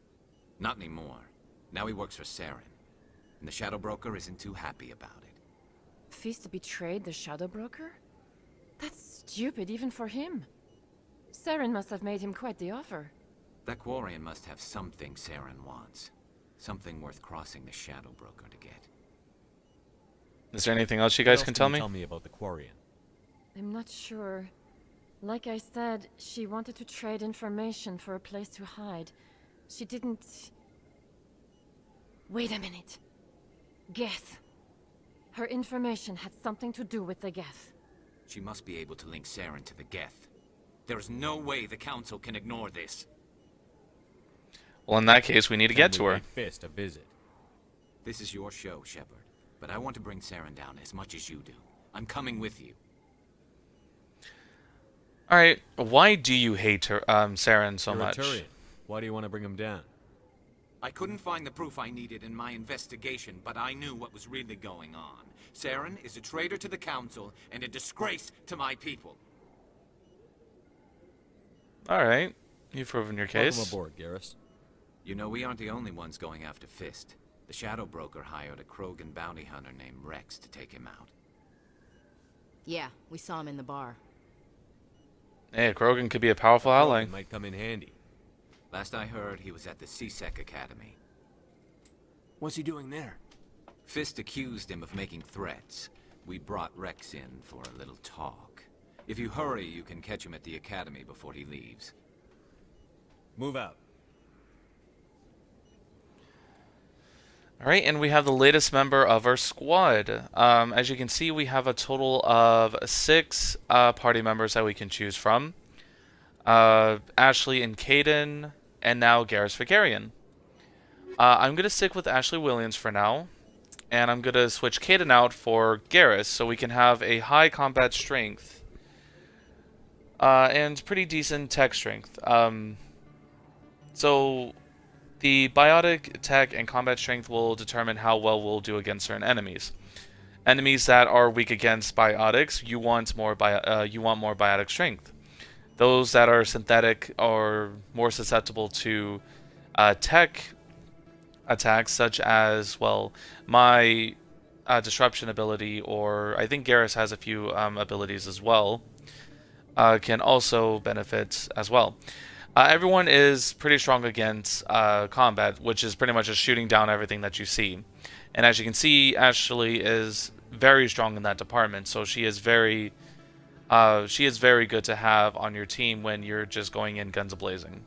Not anymore. Now he works for Saren. And the Shadow Broker isn't too happy about it. Fist betrayed the Shadow Broker? That's stupid even for him. Saren must have made him quite the offer. That Quarian must have something Saren wants. Something worth crossing the Shadow Broker to get. Is there anything else you guys can tell me? Tell me about the Quarian. I'm not sure. Like I said, she wanted to trade information for a place to hide. She didn't... Wait a minute. Geth. Her information had something to do with the Geth. She must be able to link Saren to the Geth. There is no way the Council can ignore this. Well, in that case, we need to get to her. Make Fist a visit. This is your show, Shepard. But I want to bring Saren down as much as you do. I'm coming with you. Alright, why do you hate her, Saren so You're much? a Turian. Why do you want to bring him down? I couldn't find the proof I needed in my investigation, but I knew what was really going on. Saren is a traitor to the Council and a disgrace to my people. Alright, you've proven your case. Welcome aboard, Garrus. You know, we aren't the only ones going after Fist. The Shadow Broker hired a Krogan bounty hunter named Rex to take him out. Yeah, we saw him in the bar. Hey, Krogan could be a powerful ally. Might come in handy. Last I heard, he was at the CSEC Academy. What's he doing there? Fist accused him of making threats. We brought Rex in for a little talk. If you hurry, you can catch him at the Academy before he leaves. Move out. Alright, and we have the latest member of our squad. As you can see, we have a total of 6 party members that we can choose from. Ashley and Kaden, and now Garrus Vakarian. I'm going to stick with Ashley Williams for now. And I'm going to switch Kaden out for Garrus so we can have a high combat strength and pretty decent tech strength. So the biotic tech and combat strength will determine how well we'll do against certain enemies. Enemies that are weak against biotics, you want more biotic strength. Those that are synthetic are more susceptible to tech attacks, such as, well, my disruption ability, or I think Garrus has a few abilities as well, can also benefit as well. Everyone is pretty strong against combat, which is pretty much just shooting down everything that you see. And as you can see, Ashley is very strong in that department, so she is very good to have on your team when you're just going in guns a-blazing.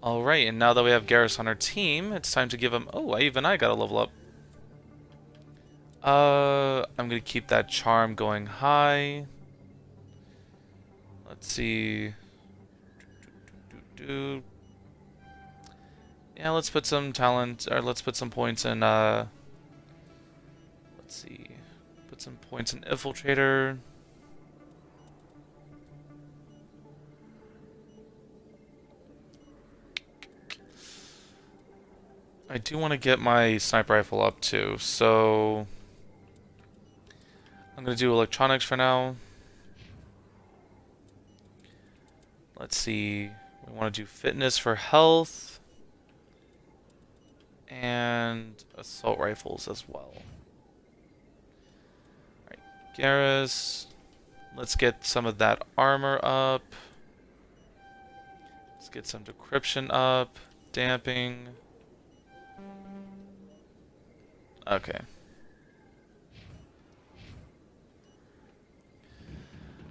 Alright, and now that we have Garrus on our team, it's time to give him... Oh, even I got a level up. I'm going to keep that charm going high. Let's see... Yeah, let's put some talent, or let's put some points in, let's see, put some points in Infiltrator. I do want to get my sniper rifle up too, so I'm going to do electronics for now. Let's see, we want to do fitness for health. And assault rifles as well. Alright, Garrus. Let's get some of that armor up. Let's get some decryption up. Damping. Okay.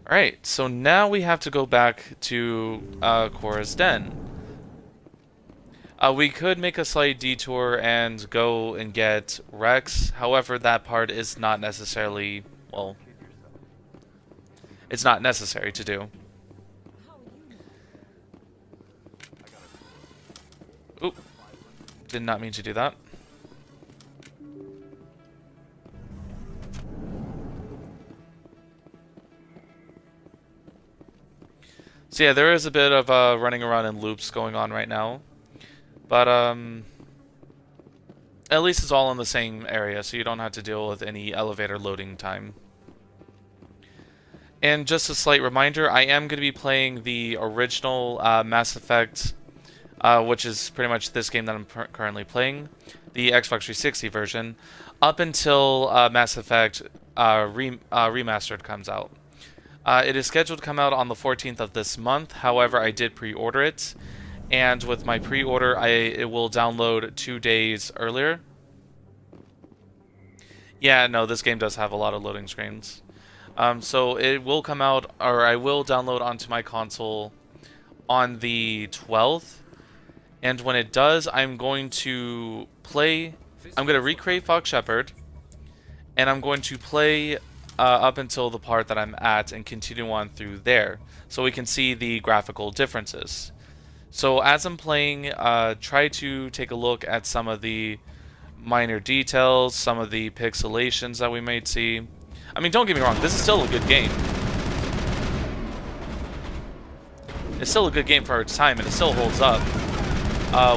Alright, so now we have to go back to Cora's Den. We could make a slight detour and go and get Rex. However, that part is not necessarily, well, it's not necessary to do. Oop. Did not mean to do that. So yeah, there is a bit of running around in loops going on right now. But, at least it's all in the same area, so you don't have to deal with any elevator loading time. And just a slight reminder, I am going to be playing the original Mass Effect, which is pretty much this game that I'm currently playing, the Xbox 360 version, up until Mass Effect Remastered comes out. It is scheduled to come out on the 14th of this month, however, I did pre-order it. And with my pre-order, it will download 2 days earlier. Yeah, no, this game does have a lot of loading screens. So it will come out, or I will download onto my console on the 12th. And when it does, I'm going to recreate Fox Shepherd. And I'm going to play up until the part that I'm at and continue on through there. So we can see the graphical differences. So as I'm playing, try to take a look at some of the minor details, some of the pixelations that we might see. I mean, don't get me wrong, this is still a good game. It's still a good game for its time, and it still holds up.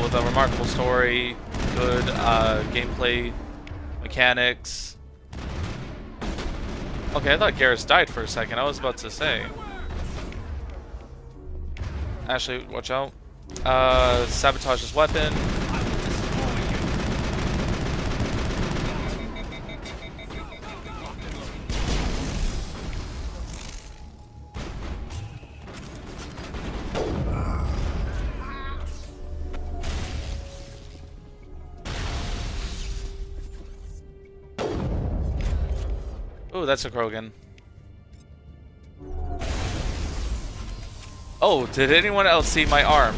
With a remarkable story, good gameplay mechanics. Okay, I thought Garrus died for a second. I was about to say. Ashley, watch out. Sabotage his weapon. Ooh, that's a Krogan. Oh, did anyone else see my arm?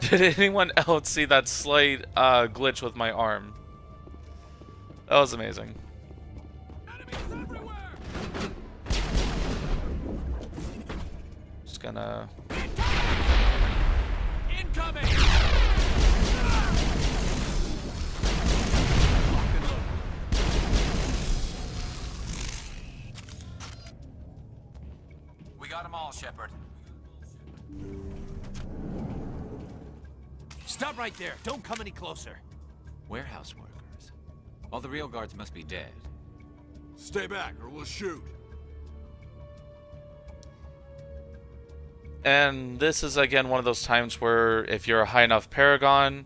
Did anyone else see that slight glitch with my arm? That was amazing. Just gonna... Incoming! We got them all, Shepard. Stop right there. Don't come any closer. Warehouse workers. All the real guards must be dead. Stay back, or we'll shoot. And this is again one of those times where if you're a high enough Paragon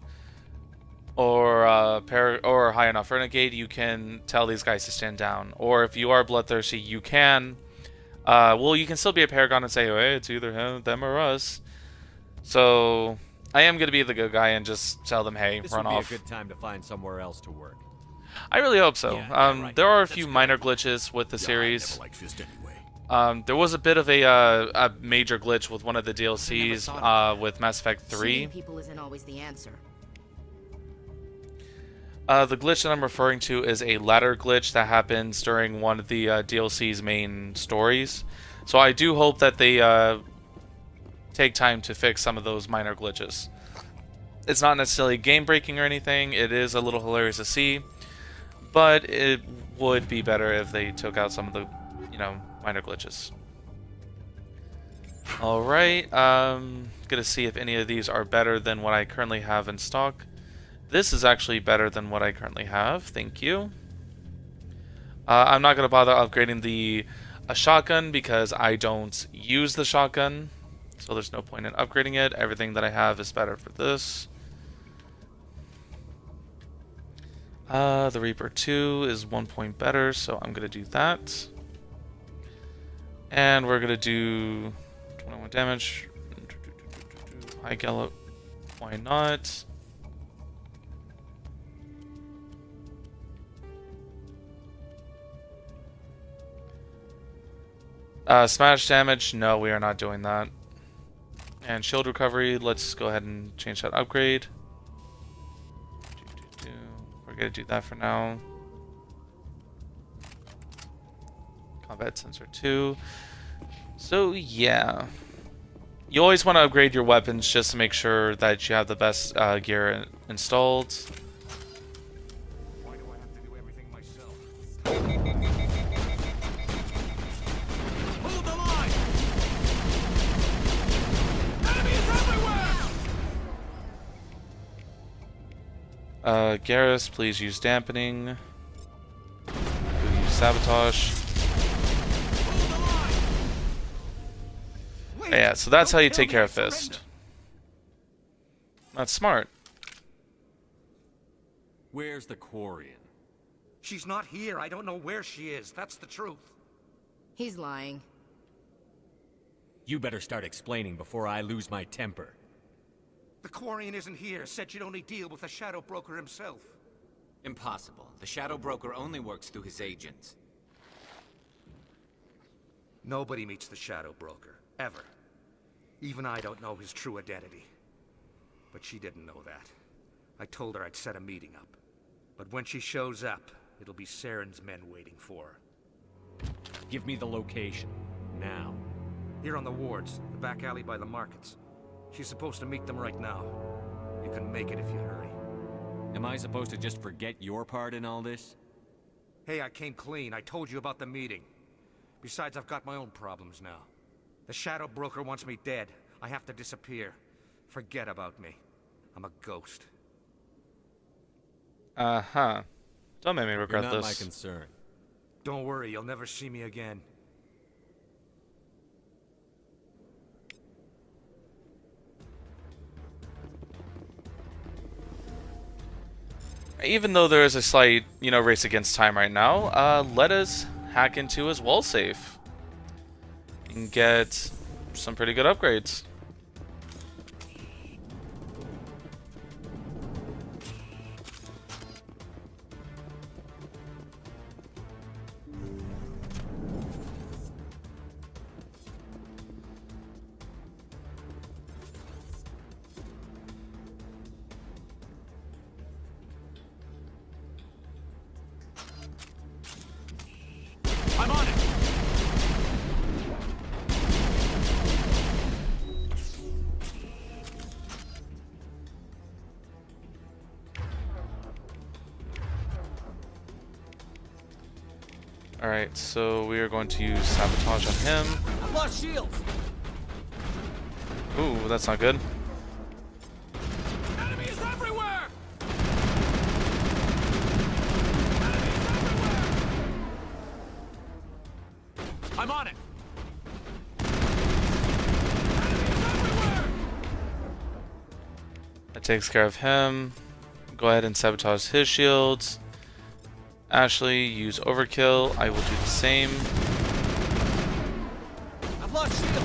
or or a high enough Renegade, you can tell these guys to stand down. Or if you are bloodthirsty, you can. Well, you can still be a Paragon and say, oh, hey, it's either them or us. So I am going to be the good guy and just tell them, hey, This run would be off. a good time to find somewhere else to work. I really hope so. Yeah, right. There are a few minor glitches with the series. I never liked Fist anyway. There was a bit of a major glitch with one of the DLCs with Mass Effect 3. Shooting people isn't always the answer. The glitch that I'm referring to is a ladder glitch that happens during one of the DLC's main stories. So I do hope that they take time to fix some of those minor glitches. It's not necessarily game-breaking or anything. It is a little hilarious to see, but it would be better if they took out some of the, minor glitches. Alright, gonna see if any of these are better than what I currently have in stock. This is actually better than what I currently have, thank you. I'm not gonna bother upgrading a shotgun because I don't use the shotgun, so there's no point in upgrading it. Everything that I have is better for this. The Reaper 2 is 1 point better, so I'm gonna do that. And we're gonna do 21 damage. High Gallop. Why not? Smash damage. No, we are not doing that. And shield recovery. Let's go ahead and change that upgrade. We're gonna do that for now. Combat sensor 2. So yeah, you always want to upgrade your weapons just to make sure that you have the best gear installed. Why do I have to do everything myself? Hold the line! Enemies everywhere! Garrus, please use dampening. We'll use sabotage. Yeah, so that's how you take care of Fist. That's smart. Where's the Quarian? She's not here. I don't know where she is. That's the truth. He's lying. You better start explaining before I lose my temper. The Quarian isn't here. Said she'd only deal with the Shadow Broker himself. Impossible. The Shadow Broker only works through his agents. Nobody meets the Shadow Broker. Ever. Even I don't know his true identity. But she didn't know that. I told her I'd set a meeting up. But when she shows up, it'll be Saren's men waiting for her. Give me the location. Now. Here on the wards, the back alley by the markets. She's supposed to meet them right now. You can make it if you hurry. Am I supposed to just forget your part in all this? Hey, I came clean. I told you about the meeting. Besides, I've got my own problems now. The Shadow Broker wants me dead. I have to disappear. Forget about me. I'm a ghost. Uh-huh. Don't make me regret You're not this. my concern. Don't worry, you'll never see me again. Even though there is a slight, race against time right now, let us hack into his wall safe and get some pretty good upgrades. I'm on it! Alright, so we are going to use sabotage on him. I've lost shields. Ooh, that's not good. Enemies everywhere. I'm on it. That takes care of him. Go ahead and sabotage his shields. Ashley, use overkill. I will do the same. I've lost shields.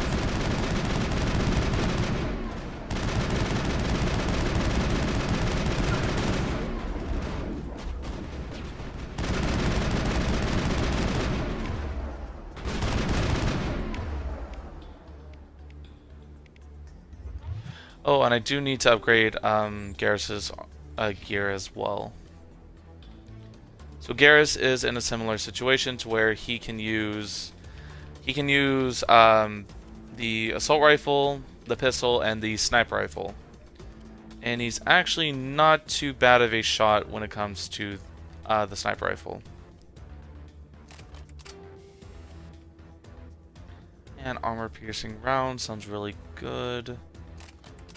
Oh, and I do need to upgrade Garrus's gear as well. So Garrus is in a similar situation to where he can use the assault rifle, the pistol, and the sniper rifle. And he's actually not too bad of a shot when it comes to the sniper rifle. And armor-piercing round sounds really good.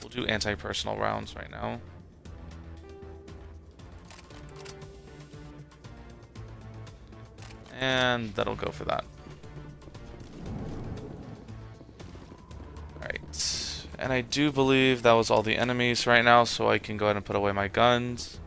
We'll do anti-personal rounds right now. And that'll go for that. Alright. And I do believe that was all the enemies right now, so I can go ahead and put away my guns.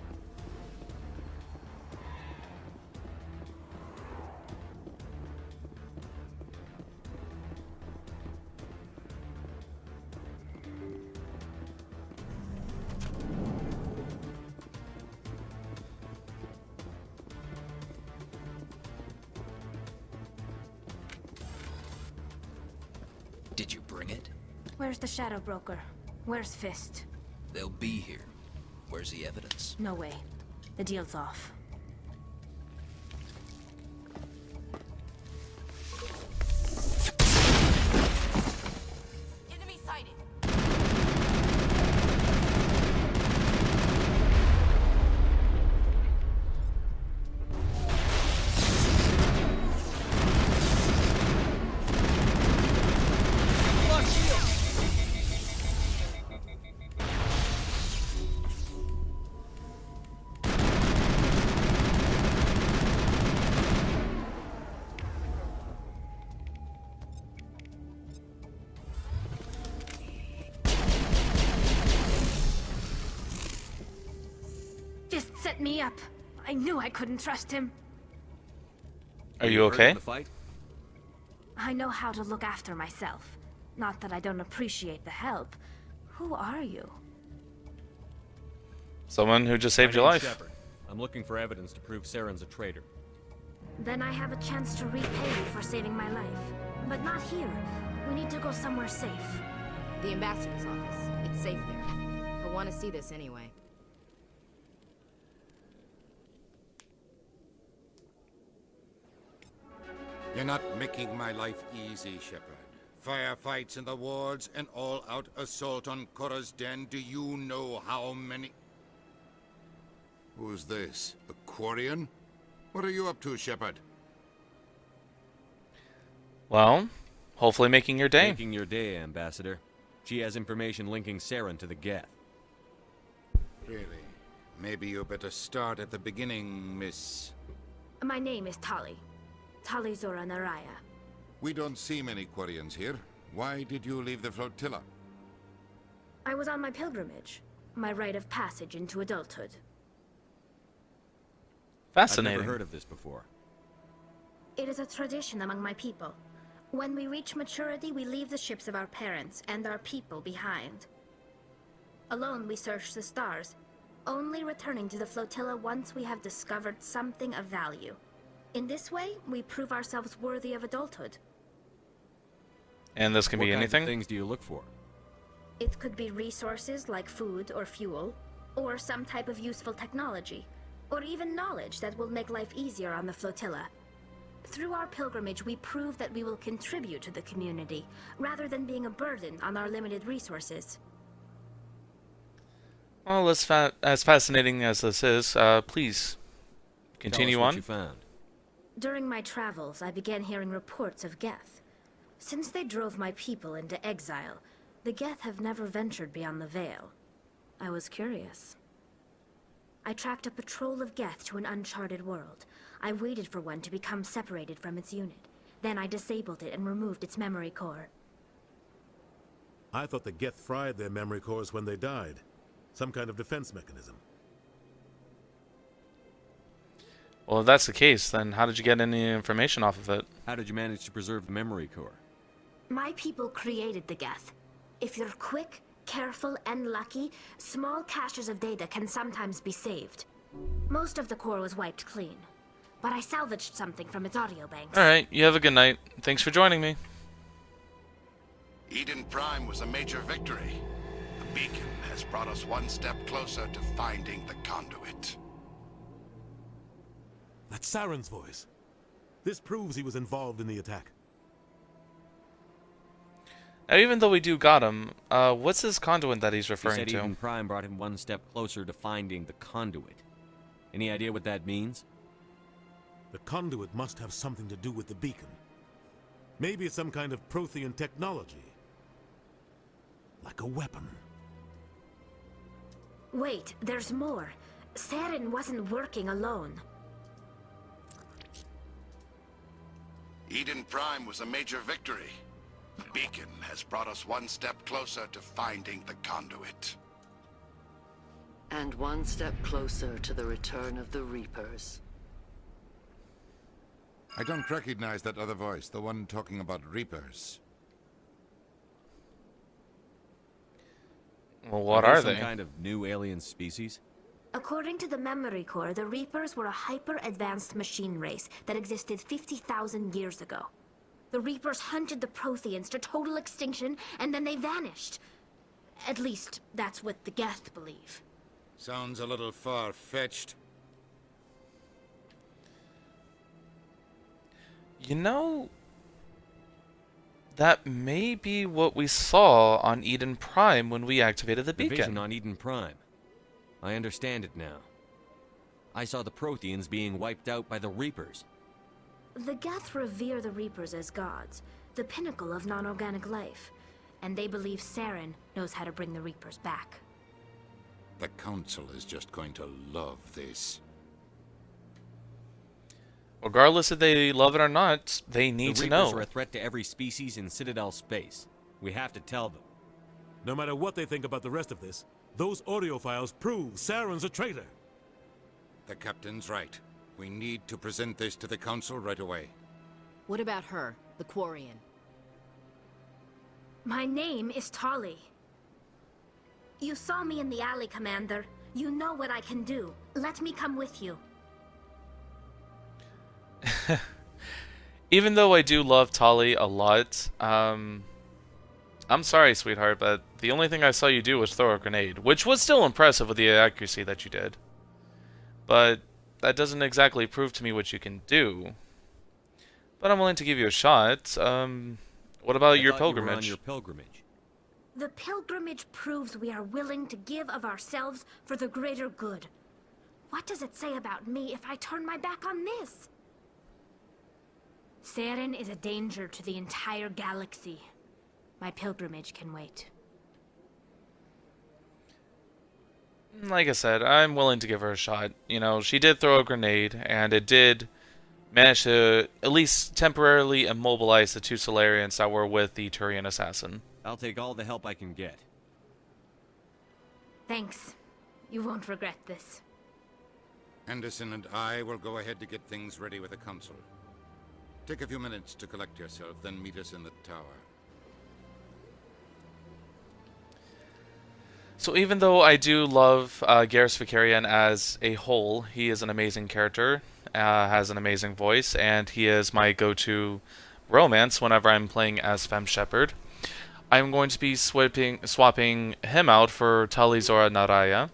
Did you bring it? Where's the Shadow Broker? Where's Fist? They'll be here. Where's the evidence? No way. The deal's off. Enemy sighted. Fist set me up. I knew I couldn't trust him. Are you okay? I know how to look after myself. Not that I don't appreciate the help. Who are you? Someone who just saved your life. Shepard. I'm looking for evidence to prove Saren's a traitor. Then I have a chance to repay you for saving my life. But not here. We need to go somewhere safe. The ambassador's office. It's safe there. He'll want to see this anyway. You're not making my life easy, Shepard. Firefights in the wards, an all-out assault on Korra's den. Do you know how many... Who's this? A Quarian? What are you up to, Shepard? Well, hopefully making your day. Making your day, Ambassador. She has information linking Saren to the Geth. Really? Maybe you better start at the beginning, Miss... My name is Tali. Tali Zora Naraya. We don't see many Quarians here. Why did you leave the flotilla? I was on my pilgrimage. My rite of passage into adulthood. Fascinating. I've never heard of this before. It is a tradition among my people. When we reach maturity, we leave the ships of our parents and our people behind. Alone, we search the stars, only returning to the flotilla once we have discovered something of value. In this way, we prove ourselves worthy of adulthood. And this can be anything? What kinds of things do you look for? It could be resources like food or fuel, or some type of useful technology, or even knowledge that will make life easier on the flotilla. Through our pilgrimage, we prove that we will contribute to the community, rather than being a burden on our limited resources. Well, as fascinating as this is, please continue Tell us on. what you found. During my travels, I began hearing reports of Geth. Since they drove my people into exile, the Geth have never ventured beyond the Veil. I was curious. I tracked a patrol of Geth to an uncharted world. I waited for one to become separated from its unit. Then I disabled it and removed its memory core. I thought the Geth fried their memory cores when they died. Some kind of defense mechanism. Well, if that's the case, then how did you get any information off of it? How did you manage to preserve the memory core? My people created the Geth. If you're quick, careful, and lucky, small caches of data can sometimes be saved. Most of the core was wiped clean, but I salvaged something from its audio banks. Alright, you have a good night. Thanks for joining me. Eden Prime was a major victory. The beacon has brought us one step closer to finding the conduit. That's Saren's voice. This proves he was involved in the attack. Now, even though we do got him, what's this conduit that he's referring He said to? Eden Prime brought him one step closer to finding the conduit. Any idea what that means? The conduit must have something to do with the beacon. Maybe it's some kind of Prothean technology. Like a weapon. Wait, there's more. Saren wasn't working alone. Eden Prime was a major victory. The beacon has brought us one step closer to finding the conduit. And one step closer to the return of the Reapers. I don't recognize that other voice, the one talking about Reapers. Well, what are Some they? kind of new alien species? According to the memory core, the Reapers were a hyper-advanced machine race that existed 50,000 years ago. The Reapers hunted the Protheans to total extinction, and then they vanished. At least, that's what the Geth believe. Sounds a little far-fetched. You know, that may be what we saw on Eden Prime when we activated the beacon. Vision on Eden Prime. I understand it now. I saw the Protheans being wiped out by the Reapers. The Geth revere the Reapers as gods, the pinnacle of non-organic life. And they believe Saren knows how to bring the Reapers back. The Council is just going to love this. Regardless if they love it or not, they need to know. The Reapers are a threat to every species in Citadel space. We have to tell them. No matter what they think about the rest of this, those audio files prove Saren's a traitor. The Captain's right. We need to present this to the Council right away. What about her, the Quarian? My name is Tali. You saw me in the alley, Commander. You know what I can do. Let me come with you. Even though I do love Tali a lot, I'm sorry, sweetheart, but the only thing I saw you do was throw a grenade, which was still impressive with the accuracy that you did. But that doesn't exactly prove to me what you can do. But I'm willing to give you a shot. What about your pilgrimage? You were on your pilgrimage. The pilgrimage proves we are willing to give of ourselves for the greater good. What does it say about me if I turn my back on this? Saren is a danger to the entire galaxy. My pilgrimage can wait. Like I said, I'm willing to give her a shot. You know, she did throw a grenade, and it did manage to at least temporarily immobilize the two Solarians that were with the Turian assassin. I'll take all the help I can get. Thanks. You won't regret this. Anderson and I will go ahead to get things ready with the Council. Take a few minutes to collect yourself, then meet us in the tower. So even though I do love Garrus Vakarian as a whole, he is an amazing character, has an amazing voice, and he is my go-to romance whenever I'm playing as Femme Shepherd. I'm going to be swapping him out for Talizora Naraya,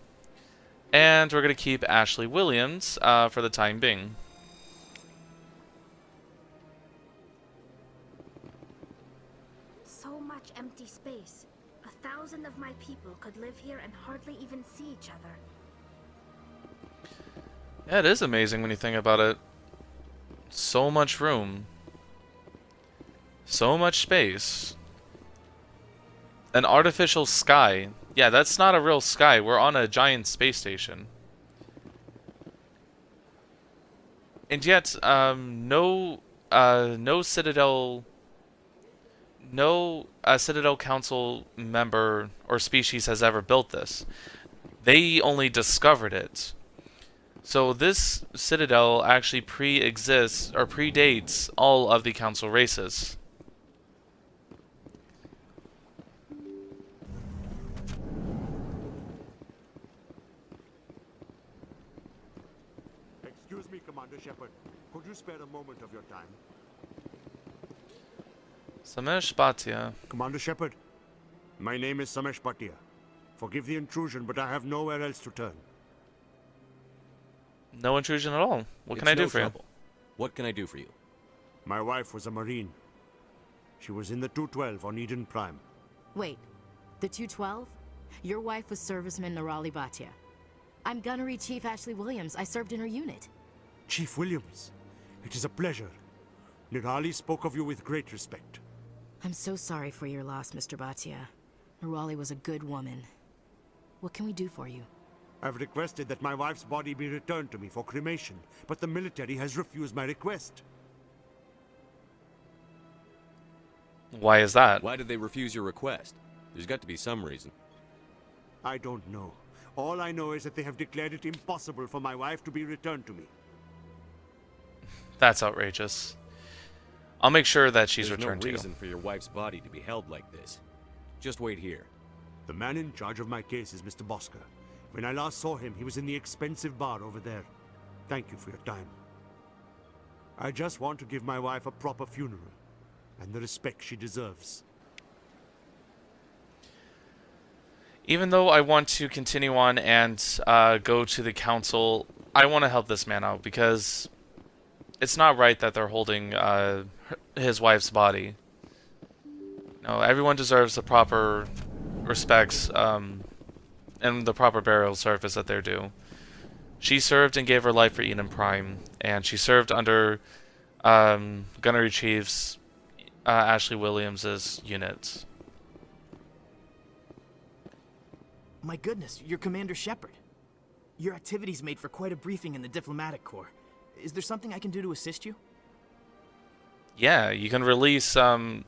and we're going to keep Ashley Williams for the time being. So much empty space. 1,000 of my people could live here and hardly even see each other. Yeah, it is amazing when you think about it. So much room. So much space. An artificial sky. Yeah, that's not a real sky. We're on a giant space station. And yet, no Citadel... No Citadel Council member or species has ever built this. They only discovered it. So this Citadel actually pre-exists or predates all of the Council races. Excuse me, Commander Shepard. Could you spare a moment of your time? Samesh Bhatia. Commander Shepard, my name is Samesh Bhatia. Forgive the intrusion, but I have nowhere else to turn. No intrusion at all. What can I do for you? What can I do for you? My wife was a Marine. She was in the 212 on Eden Prime. Wait, the 212? Your wife was serviceman Nirali Bhatia. I'm Gunnery Chief Ashley Williams. I served in her unit. Chief Williams, it is a pleasure. Nirali spoke of you with great respect. I'm so sorry for your loss, Mr. Bhatia. Nirali was a good woman. What can we do for you? I've requested that my wife's body be returned to me for cremation, but the military has refused my request. Why is that? Why did they refuse your request? There's got to be some reason. I don't know. All I know is that they have declared it impossible for my wife to be returned to me. That's outrageous. I'll make sure that she's returned to you. There's no reason for your wife's body to be held like this. Just wait here. The man in charge of my case is Mr. Bosker. When I last saw him, he was in the expensive bar over there. Thank you for your time. I just want to give my wife a proper funeral, and the respect she deserves. Even though I want to continue on and go to the council, I want to help this man out, because it's not right that they're holding his wife's body. No, everyone deserves the proper respects and the proper burial service that they're due. She served and gave her life for Eden Prime, and she served under Gunnery Chief's Ashley Williams' unit. My goodness, you're Commander Shepard. Your activities made for quite a briefing in the Diplomatic Corps. Is there something I can do to assist you? Yeah, you can release Samesh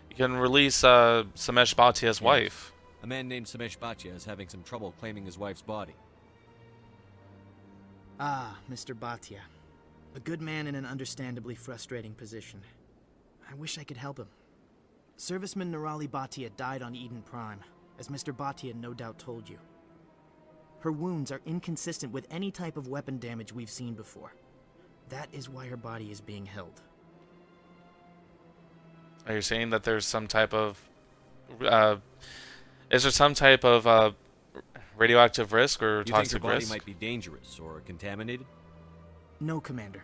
Bhatia's wife. A man named Samesh Bhatia is having some trouble claiming his wife's body. Ah, Mr. Bhatia. A good man in an understandably frustrating position. I wish I could help him. Serviceman Nirali Bhatia died on Eden Prime, as Mr. Bhatia no doubt told you. Her wounds are inconsistent with any type of weapon damage we've seen before. That is why her body is being held. Are you saying that there's some type of... is there some type of radioactive risk or toxic risk? You think her body might be dangerous or contaminated? No, Commander.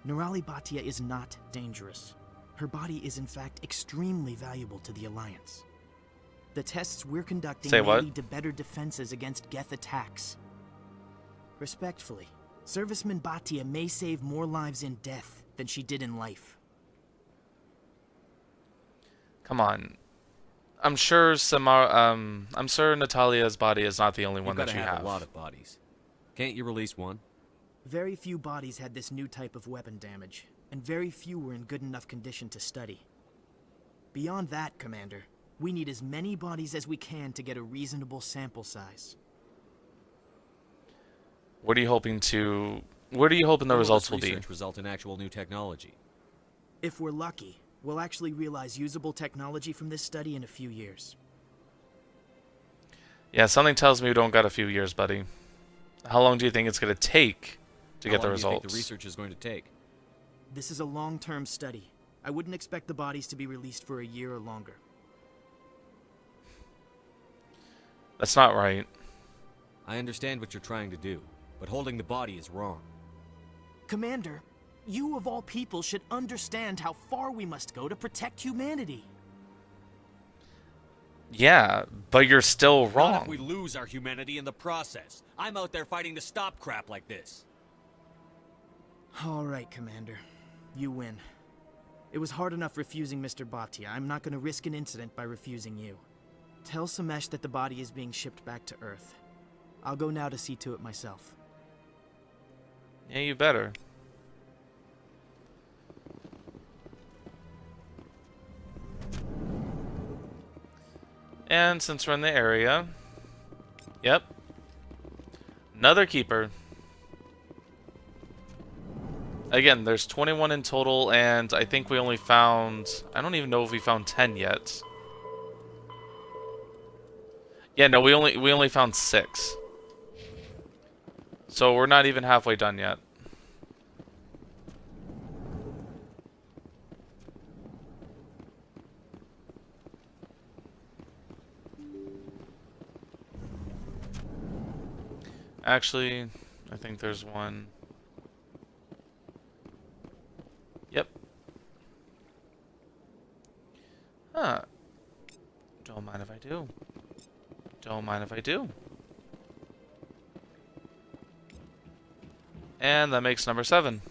Nirali Bhatia is not dangerous. Her body is in fact extremely valuable to the Alliance. The tests we're conducting may lead to better defenses against Geth attacks. Respectfully, Serviceman Bhatia may save more lives in death than she did in life. Come on. I'm sure Natalia's body is not the only one that you have. A lot of bodies. Can't you release one? Very few bodies had this new type of weapon damage, and very few were in good enough condition to study. Beyond that, Commander, we need as many bodies as we can to get a reasonable sample size. What are you hoping the results will be? Research result in actual new technology. If we're lucky, we'll actually realize usable technology from this study in a few years. Yeah, something tells me we don't got a few years, buddy. How long do you think it's going to take to get the results? How long do you think the research is going to take? This is a long-term study. I wouldn't expect the bodies to be released for a year or longer. That's not right. I understand what you're trying to do, but holding the body is wrong. Commander, you of all people should understand how far we must go to protect humanity. Yeah, but you're still wrong. Not if we lose our humanity in the process. I'm out there fighting to stop crap like this. All right, Commander. You win. It was hard enough refusing Mr. Bhatia. I'm not going to risk an incident by refusing you. Tell Samesh that the body is being shipped back to Earth. I'll go now to see to it myself. Yeah, you better. And since we're in the area, yep, another keeper. Again, there's 21 in total, and I think we only found, I don't even know if we found 10 yet. Yeah, no, we only found 6. So we're not even halfway done yet. Actually, I think there's one. Yep. Huh. Don't mind if I do. Don't mind if I do. And that makes number 7.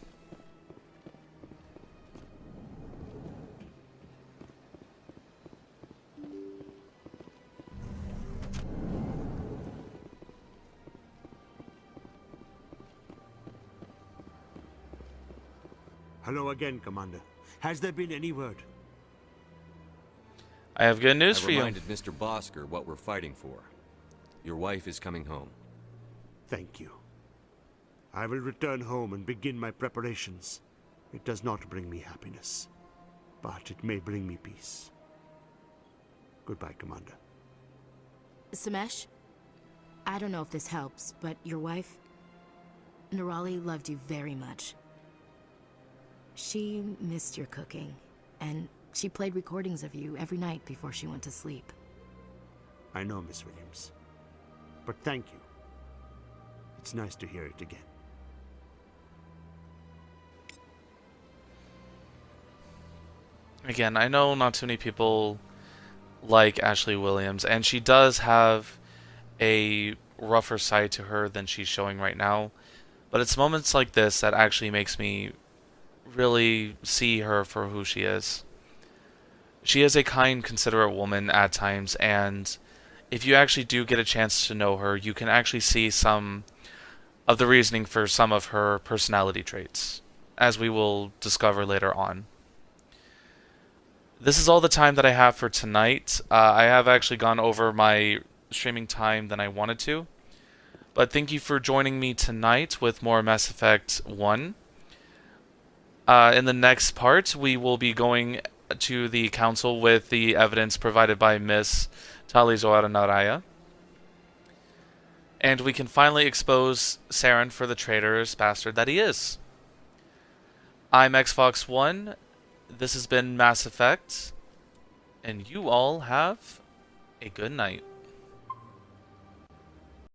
Hello again, Commander. Has there been any word? I have good news for you. I reminded Mr. Bosker what we're fighting for. Your wife is coming home. Thank you. I will return home and begin my preparations. It does not bring me happiness, but it may bring me peace. Goodbye, Commander. Samesh, I don't know if this helps, but your wife, Nirali, loved you very much. She missed your cooking, and she played recordings of you every night before she went to sleep. I know, Miss Williams. But thank you. It's nice to hear it again. Again, I know not too many people like Ashley Williams, and she does have a rougher side to her than she's showing right now. But it's moments like this that actually makes me really see her for who she is. She is a kind, considerate woman at times, and if you actually do get a chance to know her, you can actually see some of the reasoning for some of her personality traits, as we will discover later on. This is all the time that I have for tonight. I have actually gone over my streaming time than I wanted to, but thank you for joining me tonight with more Mass Effect 1. In the next part, we will be going to the council with the evidence provided by Miss Talizoara Naraya. And we can finally expose Saren for the traitorous bastard that he is. I'm Xfox1. This has been Mass Effect. And you all have a good night.